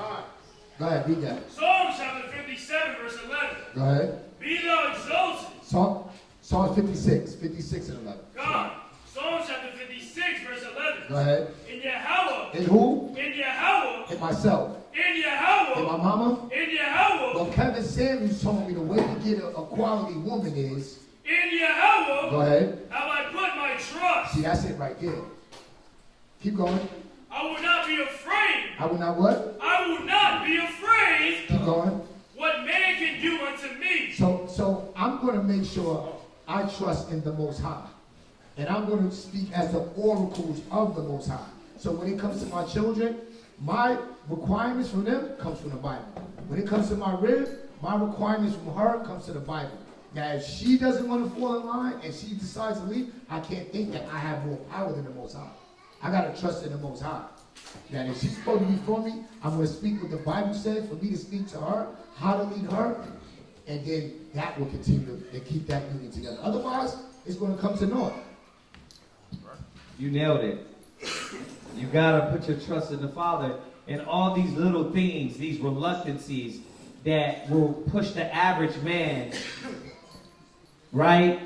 Go ahead, read that. Psalms chapter 57, verse 11. Go ahead. Be thou exalted. Psalms 56 and 11. God. Psalms chapter 56, verse 11. Go ahead. In Yahweh. In who? In Yahweh. In myself. In Yahweh. In my mama. In Yahweh. Well, Kevin Samuels told me the way to get a quality woman is. In Yahweh. Go ahead. Have I put my trust. See, that's it right there. Keep going. I will not be afraid. I will not what? I will not be afraid. Keep going. What man can do unto me. So I'm going to make sure I trust in the Most High. And I'm going to speak as the oracles of the Most High. So when it comes to my children, my requirements from them comes from the Bible. When it comes to my rib, my requirements from her comes to the Bible. Now, if she doesn't want to fall in line and she decides to leave, I can't think that I have more power than the Most High. I got to trust in the Most High. Now, if she's supposed to be for me, I'm going to speak what the Bible says for me to speak to her, how to lead her, and then that will continue to keep that union together. Otherwise, it's going to come to naught. You nailed it. You got to put your trust in the Father. And all these little things, these reluctancies that will push the average man, right,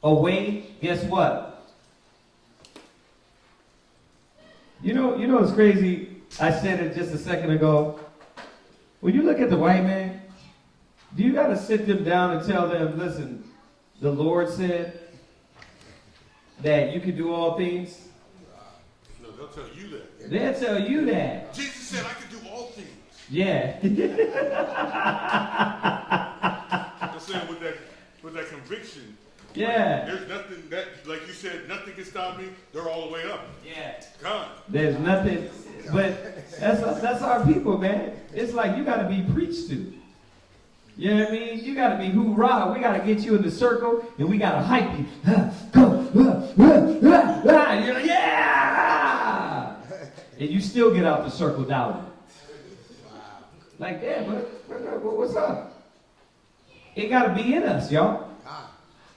away, guess what? You know what's crazy? I said it just a second ago. When you look at the white man, do you got to sit them down and tell them, listen, the Lord said that you can do all things? No, they'll tell you that. They'll tell you that. Jesus said I can do all things. Yeah. I'm saying with that conviction. Yeah. There's nothing that, like you said, nothing can stop me. They're all the way up. Yeah. God. There's nothing, but that's our people, man. It's like you got to be preached to. You know what I mean? You got to be hoorah. We got to get you in the circle, and we got to hype you. Go. And you're like, yeah. And you still get out the circle doubting. Like, yeah, but what's up? It got to be in us, y'all.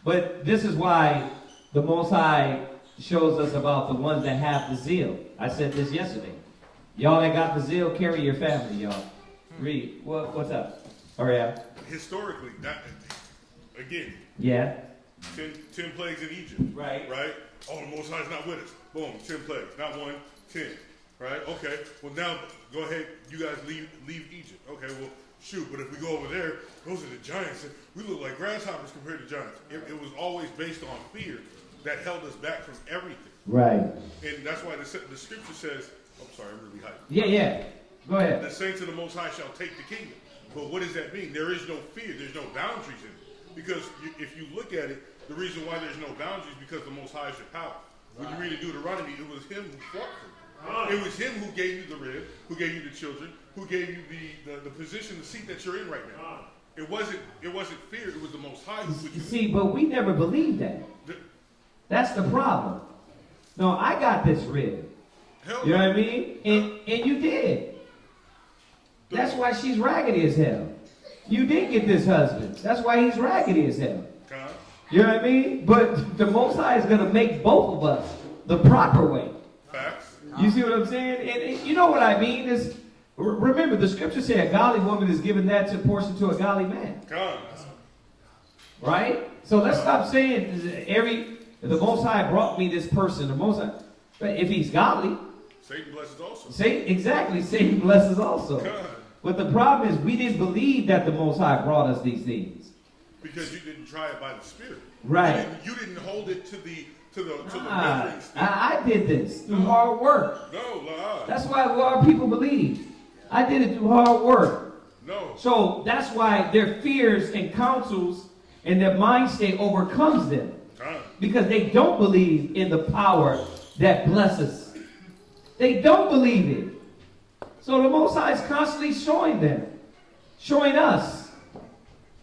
But this is why the Most High shows us about the ones that have the zeal. I said this yesterday. Y'all that got the zeal, carry your family, y'all. Read. What's up? Oh, yeah. Historically, again. Yeah. 10 plagues in Egypt. Right. Right? Oh, the Most High's not with us. Boom, 10 plagues. Not 1, 10. Right? Okay. Well, now, go ahead. You guys leave Egypt. Okay, well, shoot. But if we go over there, those are the giants. We look like grasshoppers compared to giants. It was always based on fear that held us back from everything. Right. And that's why the scripture says, I'm sorry, I'm really hyped. Yeah. Go ahead. The saints of the Most High shall take the kingdom. But what does that mean? There is no fear. There's no boundaries in it. Because if you look at it, the reason why there's no boundaries is because the Most High is your power. When you read in Deuteronomy, it was him who fought for you. It was him who gave you the rib, who gave you the children, who gave you the position, the seat that you're in right now. It wasn't fear. It was the Most High who put you. See, but we never believed that. That's the problem. No, I got this rib. You know what I mean? And you did. That's why she's raggedy as hell. You did get this husband. That's why he's raggedy as hell. You know what I mean? But the Most High is going to make both of us the proper way. Facts. You see what I'm saying? And you know what I mean? Is remember, the scripture said a godly woman is given that to portion to a godly man. Right? So let's stop saying the Most High brought me this person. The Most High, but if he's godly, Satan blesses also. Satan blesses also. God. But the problem is we didn't believe that the Most High brought us these things. Because you didn't try it by the Spirit. Right. You didn't hold it to the reverence thing. I did this through hard work. No, lie. That's why our people believe. I did it through hard work. No. So that's why their fears and counsels and their mind state overcomes them. Because they don't believe in the power that blesses. They don't believe it. So the Most High is constantly showing them. Showing us.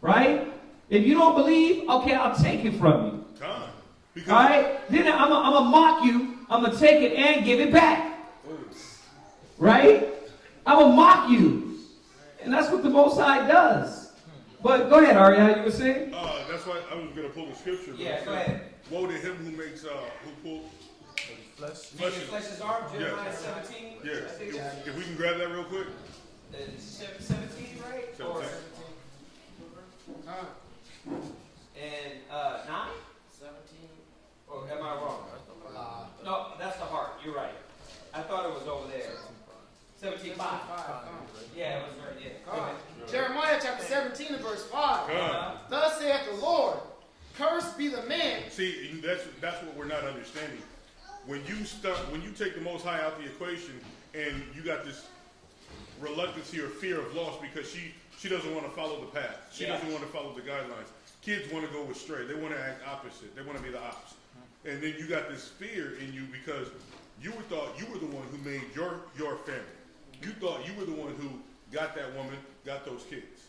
Right? If you don't believe, okay, I'll take it from you. All right? Then I'm going to mock you. I'm going to take it and give it back. Right? I will mock you. And that's what the Most High does. But go ahead, Ariel, you were saying? That's why I was going to pull the scripture. Yeah, go ahead. Woe to him who makes, who pulled Flesh is arm, Jeremiah 17. Yeah. If we can grab that real quick. 17, right? 17. Or, and 9? 17. Or am I wrong? No, that's the heart. You're right. I thought it was over there. 17:5. Yeah, it was right. Yeah. Go ahead. Jeremiah chapter 17 and verse 5. Thus saith the Lord, cursed be the man. See, that's what we're not understanding. When you take the Most High out the equation, and you got this reluctancy or fear of loss because she doesn't want to follow the path. She doesn't want to follow the guidelines. Kids want to go astray. They want to act opposite. They want to be the opposite. And then you got this fear in you because you thought you were the one who made your family. You thought you were the one who got that woman, got those kids.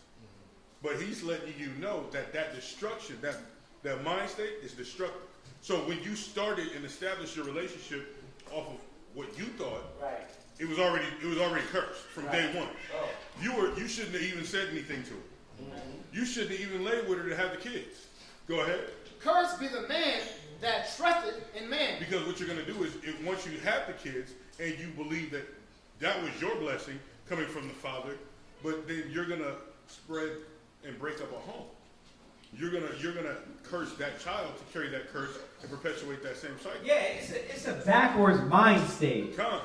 But he's letting you know that destruction, that mind state is destructive. So when you started and established your relationship off of what you thought, right, it was already cursed from day one. Oh. You shouldn't have even said anything to her. Mm-hmm. You shouldn't have even laid with her to have the kids. Go ahead. Cursed be the man that trusteth in man. Because what you're going to do is, once you have the kids and you believe that was your blessing coming from the Father, but then you're going to spread and break up a home. You're gonna curse that child to carry that curse and perpetuate that same cycle. Yeah, it's a backwards mind state. Come.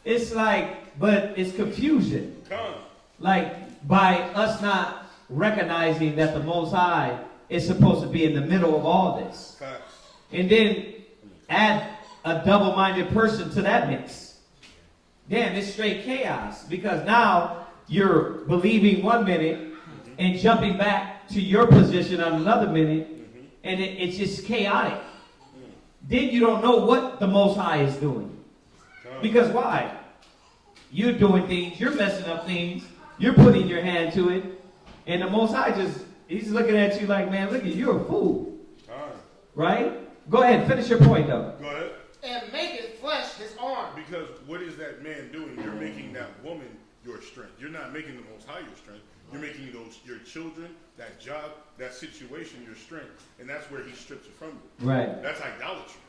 It's like, but it's confusion. Come. Like by us not recognizing that the Most High is supposed to be in the middle of all this. Facts. And then add a double-minded person to that mix. Damn, it's straight chaos. Because now you're believing one minute and jumping back to your position on another minute, and it's just chaotic. Then you don't know what the Most High is doing. Because why? You're doing things, you're messing up things, you're putting your hand to it, and the Most High he's looking at you like, man, look at you, you're a fool. Right? Go ahead, finish your point though. Go ahead. And maketh flesh his arm. Because what is that man doing? You're making that woman your strength. You're not making the Most High your strength. You're making your children, that job, that situation your strength. And that's where he strips it from you. Right. That's idolatry.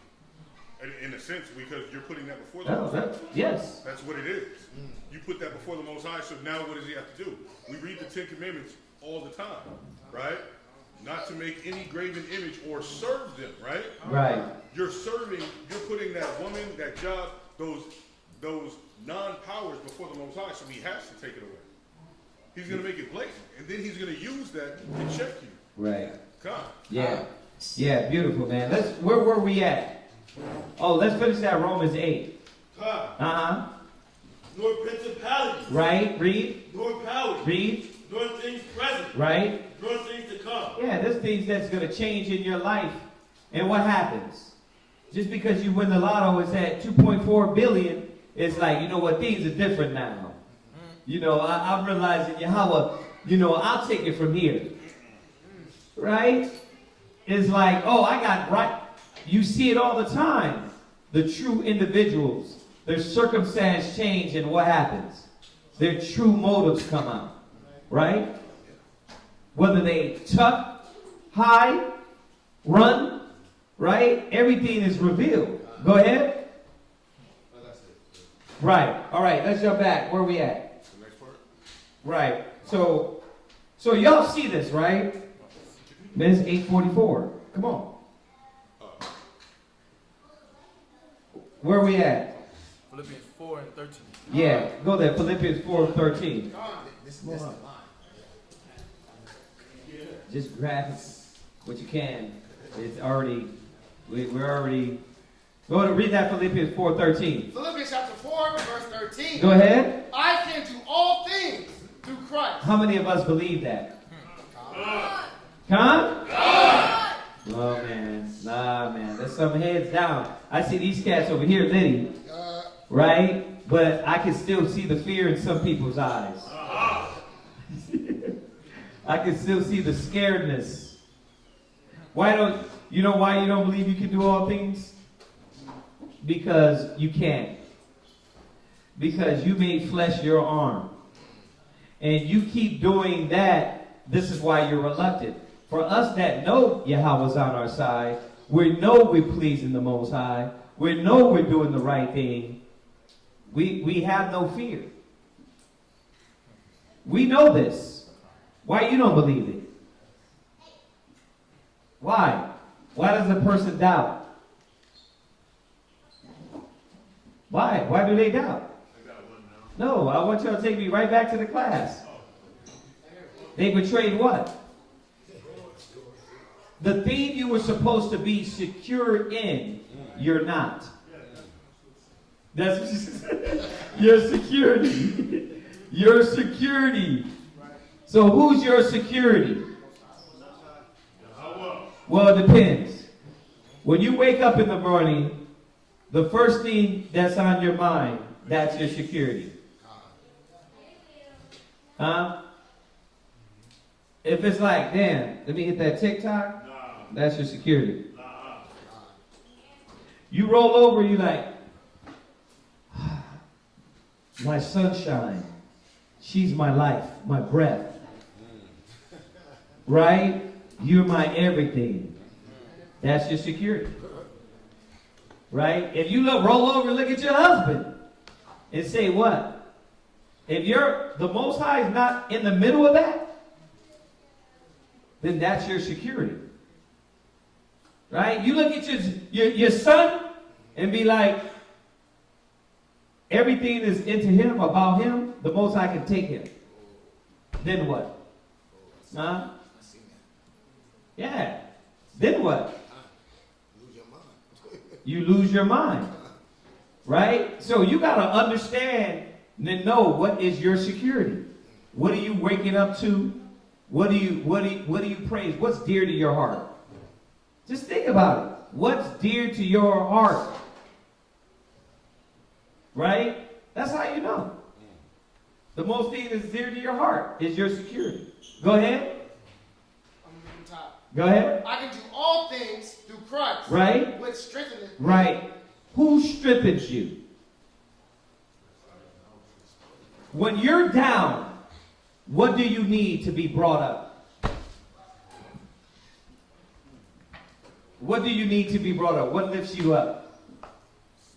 In a sense, because you're putting that before the Most High. Yes. That's what it is. You put that before the Most High, so now what does he have to do? We read the Ten Commandments all the time, right? Not to make any graven image or serve them, right? Right. You're putting that woman, that job, those non-powers before the Most High, so he has to take it away. He's going to make it blatant, and then he's going to use that to check you. Right. Come. Yeah. Yeah, beautiful, man. Where were we at? Oh, let's finish that Romans 8. Uh-huh. Nor principalities. Right, read. Nor powers. Read. Nor things present. Right. Nor things to come. Yeah, there's things that's going to change in your life. And what happens? Just because you win the lotto is at 2.4 billion, it's like, you know what, things are different now. You know, I'm realizing, Yahweh, I'll take it from here. Right? It's like, oh, I got right. You see it all the time. The true individuals, their circumstance change, and what happens? Their true motives come out. Right? Whether they tuck, hide, run, right? Everything is revealed. Go ahead. Right. All right, let's jump back. Where are we at? Right. So y'all see this, right? It's 8:44. Come on. Where are we at? Philippians 4 and 13. Yeah, go there. Philippians 4 and 13. Just grab what you can. It's already, we're already. Go to read that Philippians 4:13. Philippians chapter 4, verse 13. Go ahead. I can do all things through Christ. How many of us believe that? God. Huh? God. Oh man, nah man. There's some heads down. I see these cats over here, Liddy. Right? But I can still see the fear in some people's eyes. I can still see the scaredness. Why you don't believe you can do all things? Because you can't. because you made flesh your arm. And you keep doing that, this is why you're reluctant. For us that know Yahweh's on our side, we know we're pleasing the Most High, we know we're doing the right thing, we have no fear. We know this. Why you don't believe it? Why? Why does a person doubt? Why? Why do they doubt? No, I want y'all to take me right back to the class. They betrayed what? The thing you were supposed to be secure in, you're not. That's your security. Your security. So who's your security? Well, it depends. When you wake up in the morning, the first thing that's on your mind, that's your security. Huh? If it's like, damn, let me hit that TikTok, that's your security. You roll over, you like, my sunshine, she's my life, my breath. Right? You're my everything. That's your security. Right? If you roll over and look at your husband and say what? If the Most High is not in the middle of that, then that's your security. Right? You look at your son and be like, everything is into him, about him, the Most High can take him. Then what? Huh? Yeah. Then what? You lose your mind. Right? So you got to understand and know what is your security. What are you waking up to? What do you praise? What's dear to your heart? Just think about it. What's dear to your heart? Right? That's how you know. The most thing that's dear to your heart is your security. Go ahead. I'm top. Go ahead. I can do all things through Christ. Right? Which strengthens me. Right. Who strengthens you? When you're down, what do you need to be brought up? What do you need to be brought up? What lifts you up?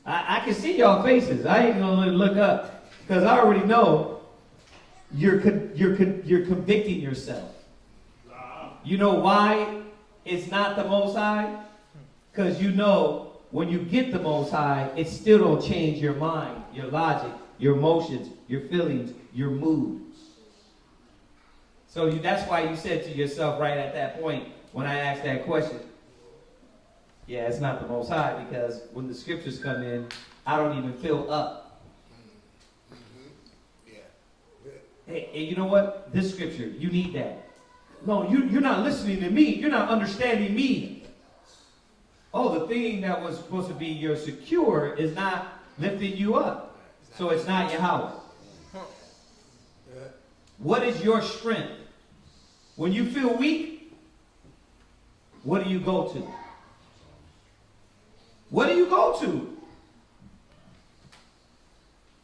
I can see y'all faces. I ain't gonna look up because I already know you're convicting yourself. You know why it's not the Most High? Because you know when you get the Most High, it still don't change your mind, your logic, your emotions, your feelings, your moods. So that's why you said to yourself right at that point when I asked that question, yeah, it's not the Most High, because when the scriptures come in, I don't even feel up. Hey, you know what? This scripture, you need that. No, you're not listening to me. You're not understanding me. Oh, the thing that was supposed to be your secure is not lifting you up. So it's not Yahweh. What is your strength? When you feel weak, what do you go to? What do you go to?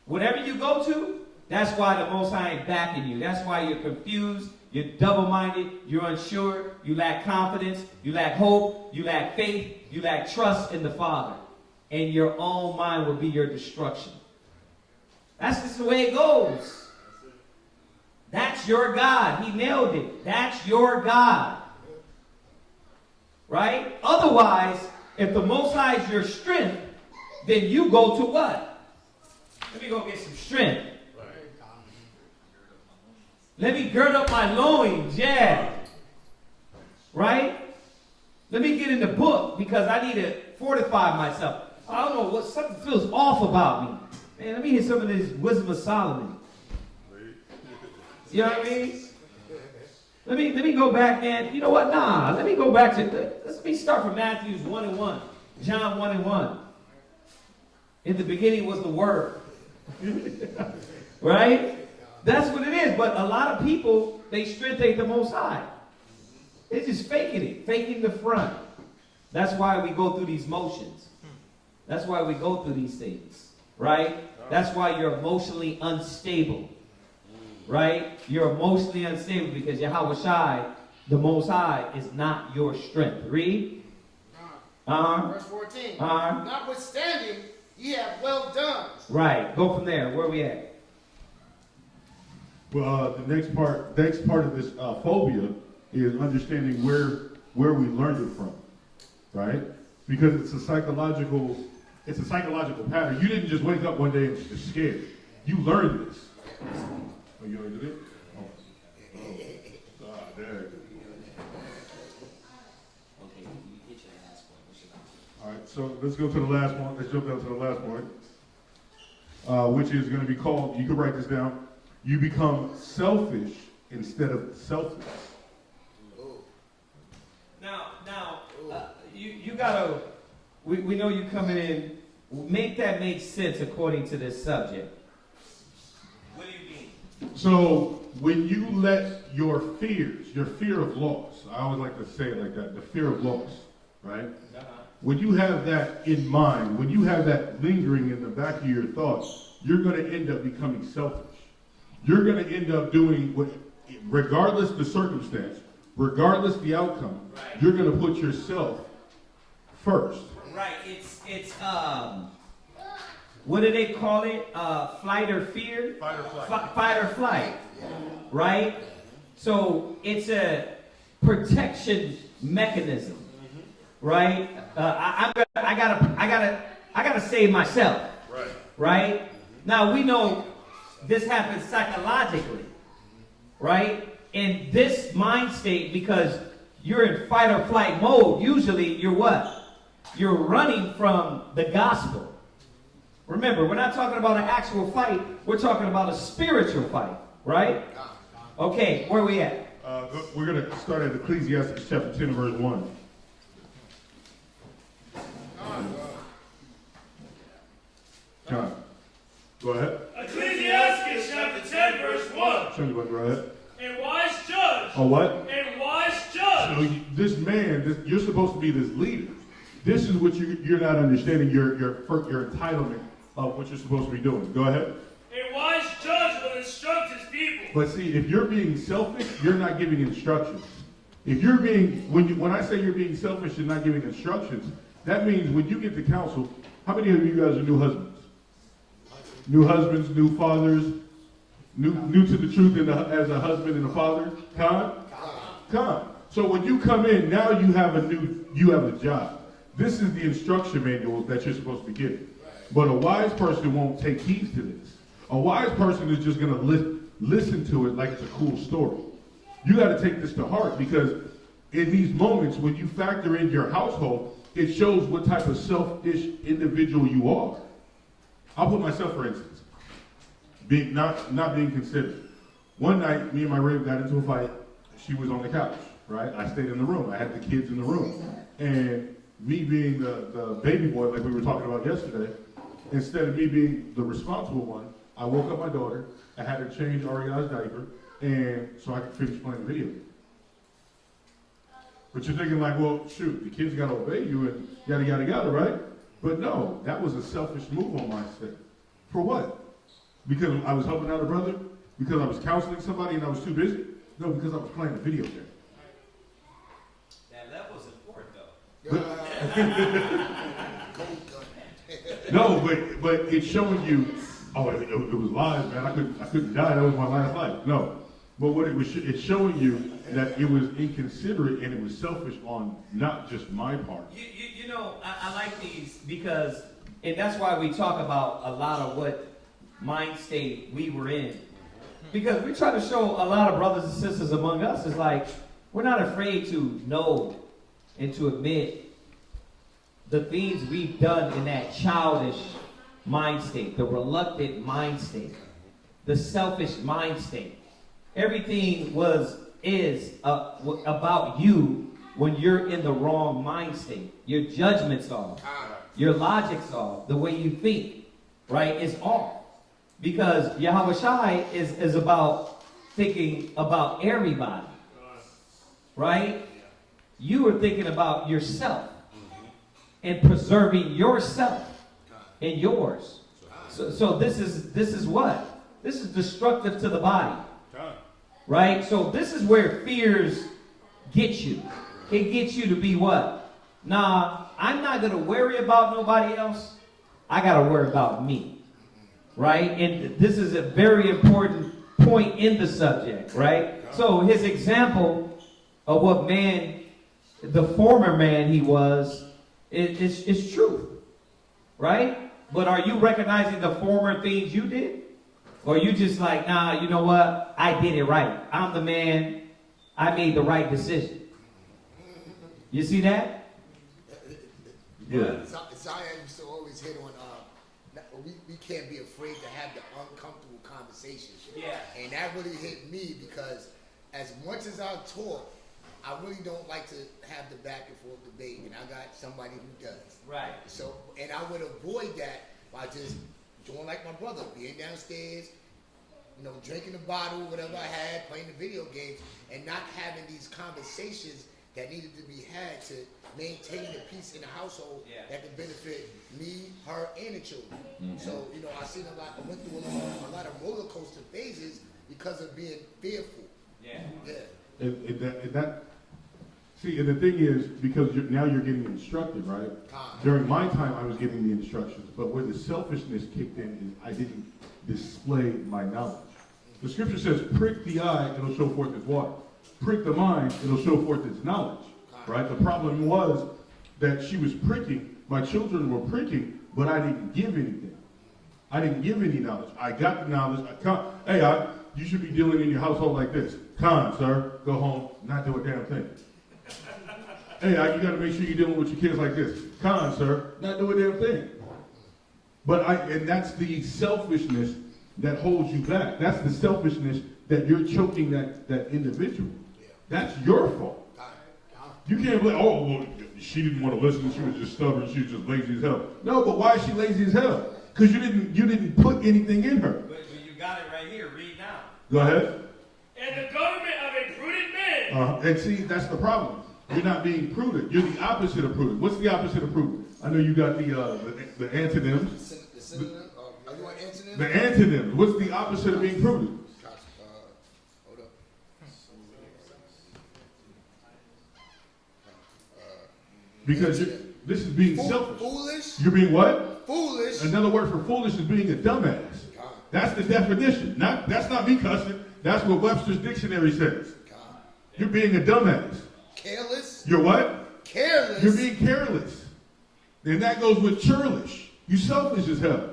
Whatever you go to, that's why the Most High ain't backing you. That's why you're confused, you're double-minded, you're unsure, you lack confidence, you lack hope, you lack faith, you lack trust in the Father. And your own mind will be your destruction. That's just the way it goes. That's your God. He nailed it. That's your God. Right? Otherwise, if the Most High is your strength, then you go to what? Let me go get some strength. Let me gird up my loins. Yeah. Right? Let me get in the book because I need to fortify myself. I don't know, something feels off about me. Man, let me hear some of this wisdom of Solomon. You know what I mean? Let me go back, man. You know what? Nah, let me go back to, let me start from Matthew 1:1. John 1:1. In the beginning was the Word. Right? That's what it is. But a lot of people, they strength ain't the Most High. They're just faking it, faking the front. That's why we go through these motions. That's why we go through these things. Right? That's why you're emotionally unstable. Right? You're emotionally unstable because Yahweh Shai, the Most High, is not your strength. Read. Verse 14. Notwithstanding, ye have well done. Right. Go from there. Where we at? Well, the next part of this phobia is understanding where we learned it from, right? Because it's a psychological pattern. You didn't just wake up one day and just scared. You learned this. Oh, you already did it? Oh. Ah, there. Okay, you hit your last point. What's your last point? All right, so let's go to the last one. Let's jump down to the last point, which is going to be called, you can write this down, you become selfish instead of selfless. Now, you gotta, we know you coming in, make that make sense according to this subject. What do you mean? So, when you let your fear of loss, I always like to say it like that, the fear of loss, right? When you have that in mind, when you have that lingering in the back of your thoughts, you're going to end up becoming selfish. You're going to end up doing what, regardless the circumstance, regardless the outcome, you're going to put yourself first. Right. It's what do they call it? Flight or fear? Fight or flight. Fight or flight. Right? So it's a protection mechanism. Right? I gotta save myself. Right. Right? Now we know this happens psychologically. Right? In this mind state, because you're in fight or flight mode, usually you're what? You're running from the gospel. Remember, we're not talking about an actual fight. We're talking about a spiritual fight. Right? Okay, where are we at? We're going to start at Ecclesiasticus chapter 10 verse 1. John, go ahead. Ecclesiasticus chapter 10, verse 1. Show me what, go ahead. A wise judge. A what? A wise judge. So this man, you're supposed to be this leader. This is what you're not understanding, your entitlement of what you're supposed to be doing. Go ahead. A wise judge will instruct his people. But see, if you're being selfish, you're not giving instructions. If you're being, when I say you're being selfish and not giving instructions, that means when you get to counsel, how many of you guys are new husbands? New husbands, new fathers, new to the truth as a husband and a father? Con. So when you come in, now you have a job. This is the instruction manual that you're supposed to be given. But a wise person won't take heed to this. A wise person is just going to listen to it like it's a cool story. You got to take this to heart, because in these moments when you factor in your household, it shows what type of selfish individual you are. I'll put myself, for instance, not being considered. One night, me and my rib got into a fight. She was on the couch, right? I stayed in the room. I had the kids in the room. And me being the baby boy, like we were talking about yesterday, instead of me being the responsible one, I woke up my daughter. I had her change Ariana's diaper, and so I could finish playing the video game. But you're thinking like, well, shoot, the kids got to obey you and yada, yada, yada, right? But no, that was a selfish move on my side. For what? Because I was helping out a brother? Because I was counseling somebody and I was too busy? No, because I was playing a video game. That level's important, though. No, but it's showing you, it was live, man. I couldn't die. That was my last life. No. But what it's showing you that it was inconsiderate and it was selfish on not just my part. You know, I like these because, and that's why we talk about a lot of what mind state we were in. Because we try to show a lot of brothers and sisters among us is like, we're not afraid to know and to admit the things we've done in that childish mind state, the reluctant mind state, the selfish mind state. Everything is about you when you're in the wrong mind state. Your judgment's off. Your logic's off. The way you think, right, is off. Because Yahweh Shai is about thinking about everybody. Right? You are thinking about yourself and preserving yourself and yours. So this is what? This is destructive to the body. Right? So this is where fears get you. It gets you to be what? Nah, I'm not going to worry about nobody else. I got to worry about me. Right? And this is a very important point in the subject, right? So his example of what man, the former man he was, is truth. Right? But are you recognizing the former things you did? Or you just like, nah, you know what? I did it right. I'm the man. I made the right decision. You see that? Yeah. Zion used to always hit on, we can't be afraid to have the uncomfortable conversations. Yeah. And that really hit me because as much as I talk, I really don't like to have the back and forth debate. And I got somebody who does. Right. So, and I would avoid that by just doing like my brother, being downstairs, you know, drinking a bottle, whatever I had, playing the video games, and not having these conversations that needed to be had to maintain the peace in the household that can benefit me, her, and the children. Mm-hmm. So, you know, I seen a lot, I went through a lot of roller coaster phases because of being fearful. Yeah. Yeah. See, and the thing is, because now you're getting instructed, right? During my time, I was getting the instructions, but where the selfishness kicked in is I didn't display my knowledge. The scripture says, prick the eye, it'll show forth its water. Prick the mind, it'll show forth its knowledge, right? The problem was that she was pricking, my children were pricking, but I didn't give anything. I didn't give any knowledge. I got the knowledge. You should be dealing in your household like this. Con, sir, go home, not do a damn thing. You got to make sure you're dealing with your kids like this. Con, sir, not do a damn thing. And that's the selfishness that holds you back. That's the selfishness that you're choking that individual. That's your fault. You can't blame, well, she didn't want to listen, she was just stubborn, she was just lazy as hell. No, but why is she lazy as hell? Because you didn't put anything in her. But you got it right here, read now. Go ahead. And the government of a prudent man. And see, that's the problem. You're not being prudent. You're the opposite of prudent. What's the opposite of prudent? I know you got the antonyms. The synonym? Are you on antonyms? The antonyms. What's the opposite of being prudent? Hold up. Because this is being selfish. Foolish. You're being what? Foolish. Another word for foolish is being a dumbass. That's the definition. That's not me cussing. That's what Webster's dictionary says. You're being a dumbass. Careless. You're what? Careless. You're being careless. And that goes with churlish. You selfish as hell.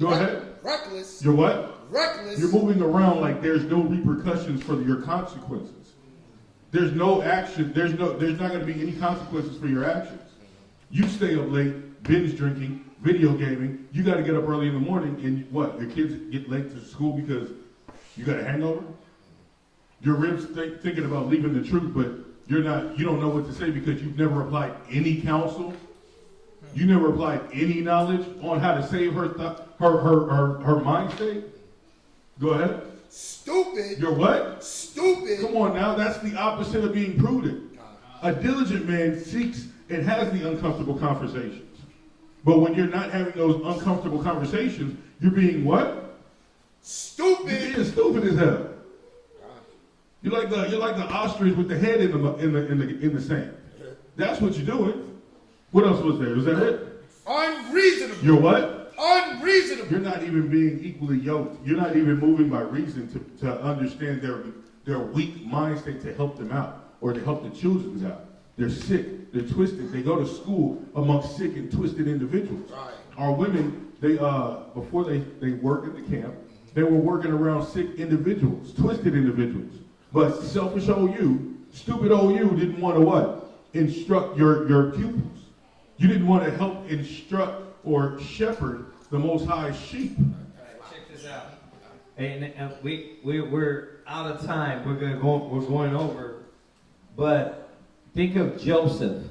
Go ahead. Reckless. You're what? Reckless. You're moving around like there's no repercussions for your consequences. There's no action. There's not going to be any consequences for your actions. You stay up late, binge drinking, video gaming. You got to get up early in the morning, and what? Your kids get late to school because you got a hangover? Your ribs thinking about leaving the truth, but you don't know what to say because you've never applied any counsel. You never applied any knowledge on how to save her mind state. Go ahead. Stupid. You're what? Stupid. Come on now, that's the opposite of being prudent. A diligent man seeks and has the uncomfortable conversations. But when you're not having those uncomfortable conversations, you're being what? Stupid. You're being stupid as hell. You're like the ostrich with the head in the sand. That's what you're doing. What else was there? Was that it? Unreasonable. You're what? Unreasonable. You're not even being equally yoked. You're not even moving by reason to understand their weak mind state to help them out or to help the children out. They're sick. They're twisted. They go to school amongst sick and twisted individuals. Right. Our women, before they worked at the camp, they were working around sick individuals, twisted individuals. But selfish OU, stupid OU didn't want to what? Instruct your pupils. You didn't want to help instruct or shepherd the Most High sheep. Check this out. And we're out of time. We're going over. But think of Joseph.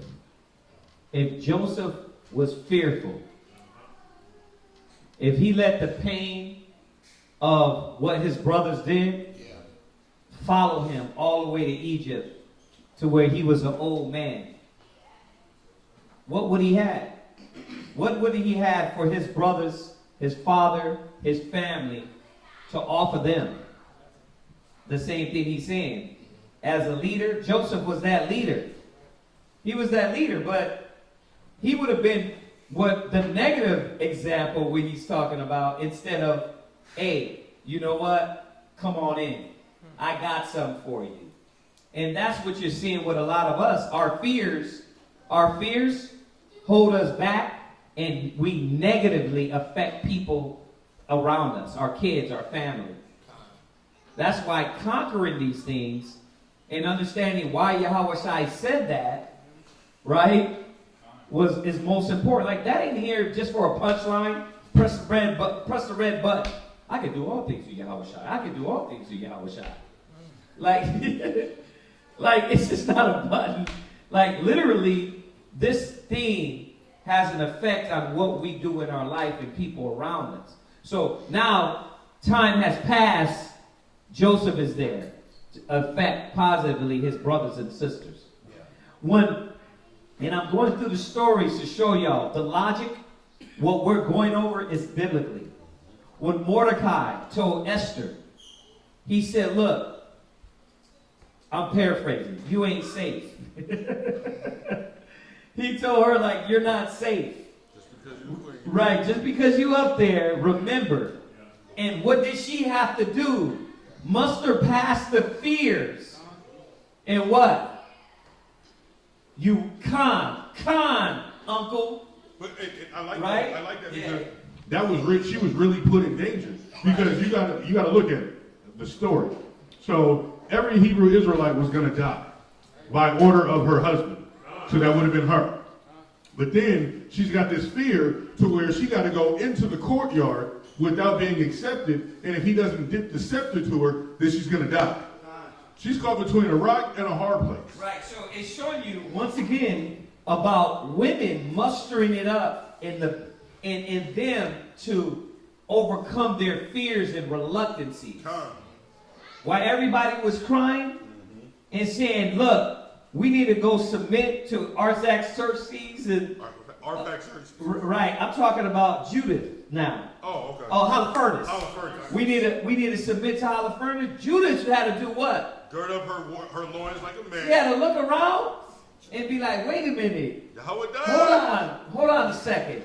If Joseph was fearful, if he let the pain of what his brothers did follow him all the way to Egypt to where he was an old man, what would he have? What would he have for his brothers his father, his family, to offer them the same thing he's saying. As a leader, Joseph was that leader. He was that leader, but he would have been what the negative example when he's talking about, instead of, hey, you know what? Come on in. I got something for you. And that's what you're seeing with a lot of us. Our fears hold us back, and we negatively affect people around us, our kids, our family. That's why conquering these things and understanding why Yahushua said that, right, is most important. Like, that ain't here just for a punchline. Press the red button. I can do all things through Yahushua. I can do all things through Yahushua. Like, like, it's just not a button. Like, literally, this thing has an effect on what we do in our life and people around us. So now, time has passed. Joseph is there to affect positively his brothers and sisters. And I'm going through the stories to show y'all the logic. What we're going over is biblically. When Mordecai told Esther, he said, look, I'm paraphrasing, you ain't safe. He told her, like, you're not safe. Right, just because you up there, remember. And what did she have to do? Muster past the fears. And what? You uncle. But I like right? that. I like that because that was she was really put in danger. Because you gotta look at it, the story. So every Hebrew Israelite was gonna die by order of her husband. So that would have been her. But then she's got this fear to where she got to go into the courtyard without being accepted. And if he doesn't dip the scepter to her, then she's going to die. She's caught between a rock and a hard place. Right. So it's showing you once again about women mustering it up in them to overcome their fears and reluctancies. While everybody was crying and saying, look, we need to go submit to Artaxerxes and Artaxerxes. Right. I'm talking about Judith now. Oh, okay. Oh, Holofernes. Holofernes. We need to submit to Holofernes. Judith had to do what? Gird up her loins like a man. She had to look around and be like, wait a minute. Hold on a second.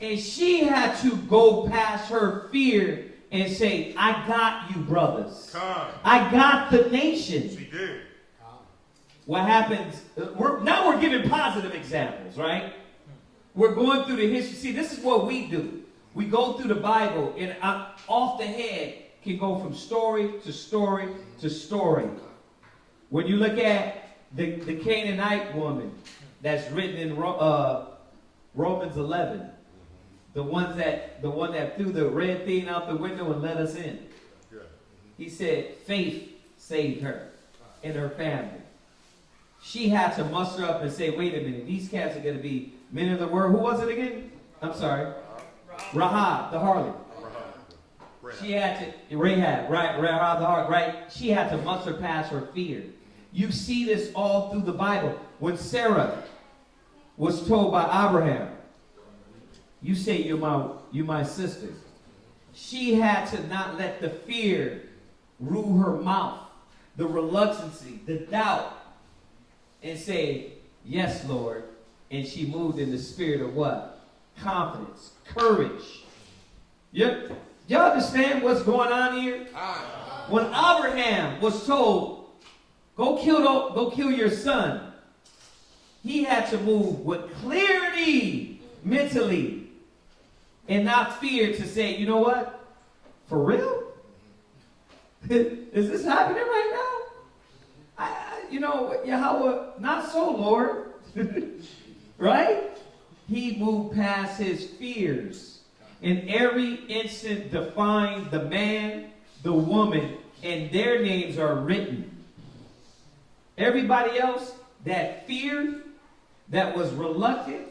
And she had to go past her fear and say, I got you, brothers. I got the nation. She did. What happens, now we're giving positive examples, right? We're going through the history. See, this is what we do. We go through the Bible, and off the head can go from story to story to story. When you look at the Canaanite woman that's written in Romans 11, the one that threw the red thing out the window and let us in. He said faith saved her and her family. She had to muster up and say, wait a minute, these cats are going to be men of the word. Who was it again? I'm sorry. Rahab, the harlot. She had to, Rahab, right? Rahab, the harlot, right? She had to muster past her fear. You see this all through the Bible. When Sarah was told by Abraham, you say you're my sister. She had to not let the fear rule her mouth, the reluctancy, the doubt, and say, yes, Lord. And she moved in the spirit of what? Confidence, courage. Y'all understand what's going on here? When Abraham was told, go kill your son, he had to move with clarity mentally and not fear to say, you know what? For real? Is this happening right now? Yahweh, not so, Lord. Right? He moved past his fears. In every instant defined the man, the woman, and their names are written. Everybody else that feared, that was reluctant,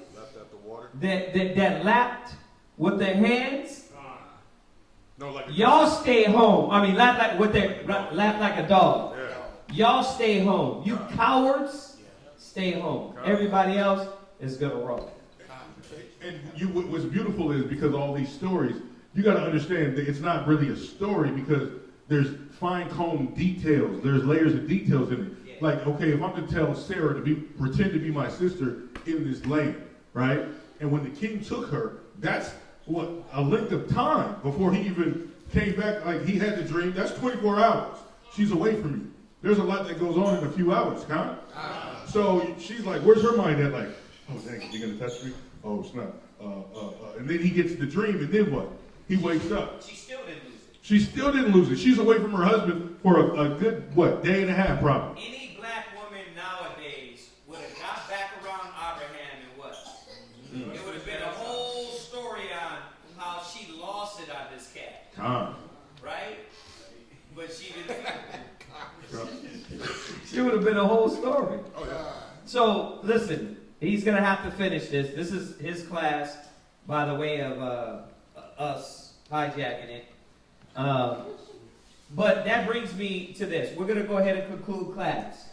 that lapped with their hands, y'all stay home. I mean, lap like a dog. Y'all stay home. You cowards, stay home. Everybody else is going to roll. And what's beautiful is because all these stories, you got to understand that it's not really a story because there's fine-combed details. There's layers of details in it. Yeah. Like, okay, if I'm to tell Sarah to pretend to be my sister in this land, right? And when the king took her, that's what a length of time before he even came back. Like he had the dream. That's 24 hours. She's away from you. There's a lot that goes on in a few hours, huh? So she's like, where's her mind at? Like, oh dang, you're gonna touch me? Oh snap. And then he gets the dream, and then what? He wakes up. She still didn't lose it. She still didn't lose it. She's away from her husband for a good, what, day and a half probably. Any black woman nowadays would have got back around Abraham and what? It would have been a whole story on how she lost it on this cat. Right? But she didn't. She would have been a whole story. Oh, yeah. So, listen, he's going to have to finish this. This is his class by the way of us hijacking it. But that brings me to this. We're going to go ahead and conclude class.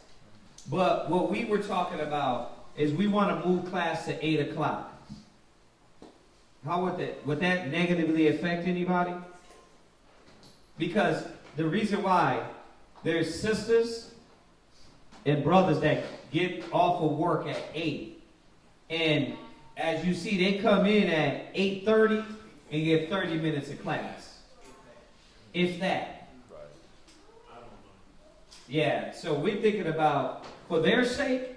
But what we were talking about is we want to move class to 8 o'clock. How would that negatively affect anybody? Because the reason why there's sisters and brothers that get off of work at 8. And as you see, they come in at 8:30 and get 30 minutes of class. If that. Yeah, so we're thinking about, for their sake,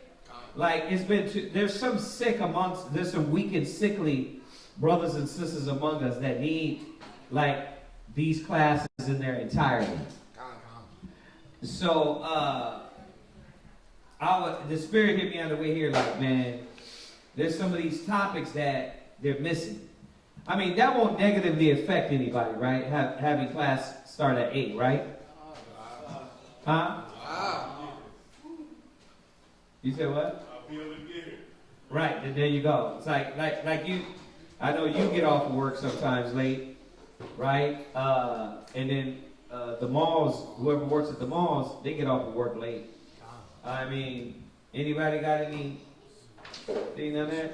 like there's some weak and sickly brothers and sisters among us that need, like, these classes in their entirety. So, the Spirit hit me on the way here, like, man, there's some of these topics that they're missing. I mean, that won't negatively affect anybody, right? Having class start at 8, right? Huh? You said what? I'll be able to get it. Right, and there you go. It's like you, I know you get off of work sometimes late, right? And then the malls, whoever works at the malls, they get off of work late. I mean, anybody got anything on that?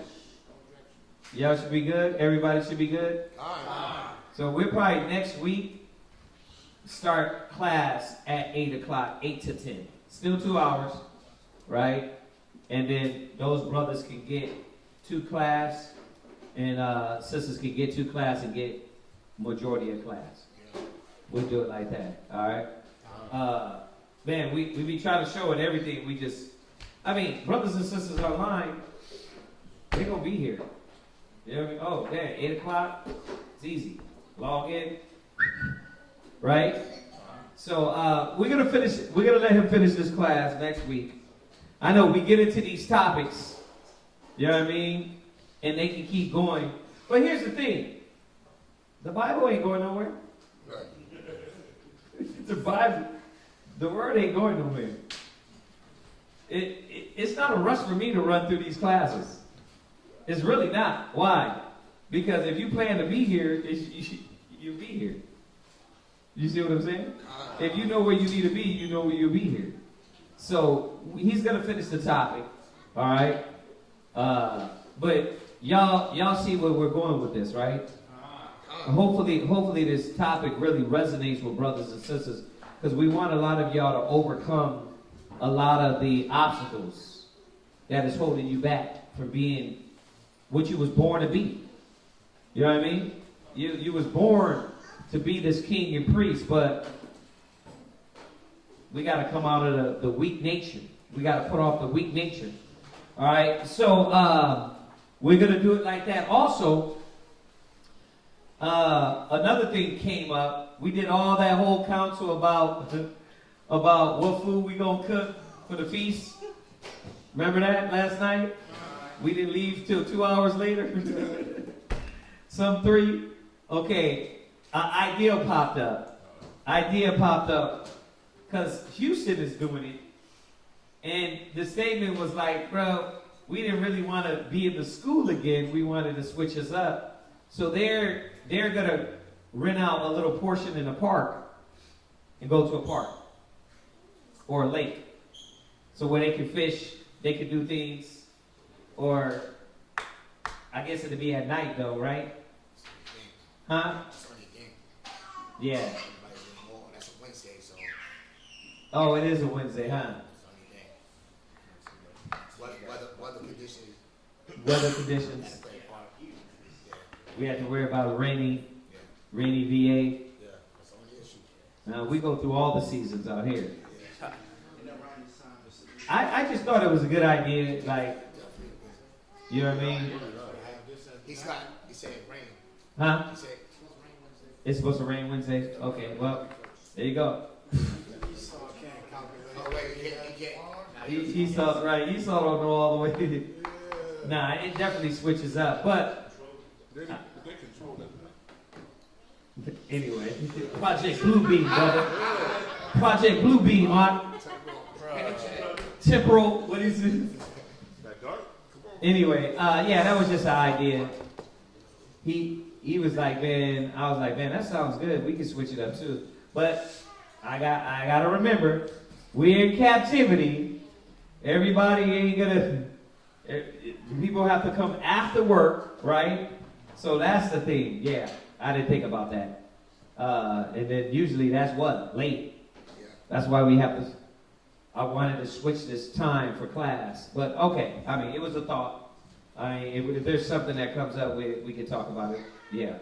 Y'all should be good? Everybody should be good? So we'll probably next week start class at 8 o'clock, 8 to 10. Still 2 hours, right? And then those brothers can get to class, and sisters can get to class and get majority of class. We'll do it like that, all right? Man, we be trying to show it everything. Brothers and sisters online, they're going to be here. You know what I mean? Oh, damn, 8 o'clock? It's easy. Log in. Right? So we're going to let him finish this class next week. I know we get into these topics, you know what I mean? And they can keep going. But here's the thing. The Bible ain't going nowhere. The Bible, the word ain't going nowhere. It's not a rush for me to run through these classes. It's really not. Why? Because if you plan to be here, you'll be here. You see what I'm saying? If you know where you need to be, you know where you'll be here. So he's gonna finish the topic, all right? But y'all see where we're going with this, right? Hopefully this topic really resonates with brothers and sisters, because we want a lot of y'all to overcome a lot of the obstacles that is holding you back from being what you was born to be. You know what I mean? You was born to be this king and priest, but we got to come out of the weak nature. We got to put off the weak nature. All right? So we're going to do it like that. Also, another thing came up. We did all that whole council about what food we going to cook for the feast. Remember that last night? We didn't leave till 2 hours later. Some 3. Okay, idea popped up. Because Houston is doing it. And the statement was like, bro, we didn't really want to be in the school again. We wanted to switch us up. So they're going to rent out a little portion in a park and go to a park or a lake. So where they can fish, they can do things. Or I guess it'd be at night though, right? Huh? Yeah. That's a Wednesday, so. Oh, it is a Wednesday, huh? Weather conditions. Weather conditions. We have to worry about rainy VA. We go through all the seasons out here. I just thought it was a good idea, like, you know what I mean? He said rain. Huh? He said It's supposed to rain Wednesday? Okay, well, there you go. Esau, right, Esau don't know all the way. Nah, it definitely switches up, but They control that. anyway, Project Bluebeam, brother. Project Bluebeam, Mark. Temporal, what is it? That dark? Anyway, yeah, that was just an idea. He was like, man, I was like, man, that sounds good. We can switch it up too. But I gotta remember, we're in captivity. Everybody ain't gonna. People have to come after work, right? So that's the thing. Yeah, I didn't think about that. And then usually that's what? Late. That's why we have to. I wanted to switch this time for class, but okay. I mean, it was a thought. I mean, if there's something that comes up, we can talk about it. Yeah.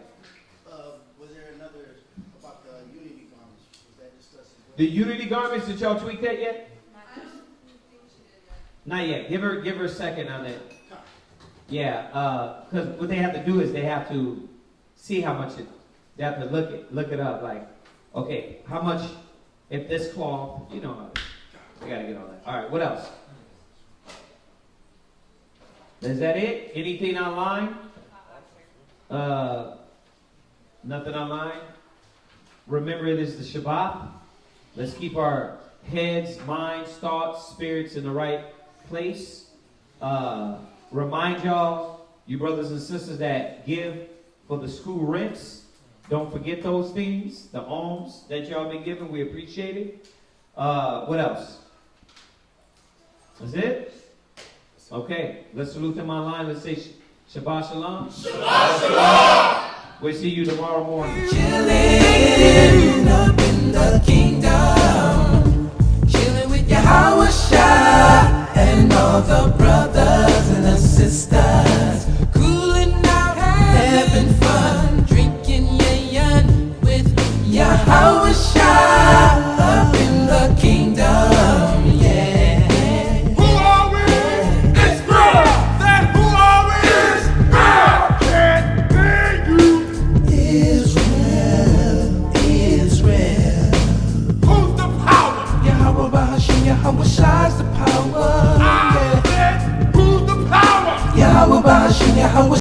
Was there another about the unity garments? Was that discussed as well? The unity garments, did y'all tweak that yet? Not yet. Give her a second on it. Yeah, because what they have to do is they have to see how much they have to look it up. Like, okay, how much if this cloth, you know how we gotta get all that. All right, what else? Is that it? Anything online? Nothing online? Remember, it is the Shabbat. Let's keep our heads, minds, thoughts, spirits in the right place. Remind y'all, you brothers and sisters that give for the school rents. Don't forget those things, the alms that y'all been giving. We appreciate it. What else? That's it? Okay, let's salute them online. Let's say Shabbat Shalom. Shabbat Shalom. We'll see you tomorrow morning. Chilling up in the kingdom, chilling with Yahweh Shai and all the brothers and the sisters, cooling out, having fun, drinking yayin with Yahweh Shai up in the kingdom, yeah. Who are we? It's real. That who are we is real. Can't be you. Israel. Who's the power? Yahweh Bahashim, Yahweh Shai's the power. I said, who's the power? Yahweh Bahashim, Yahweh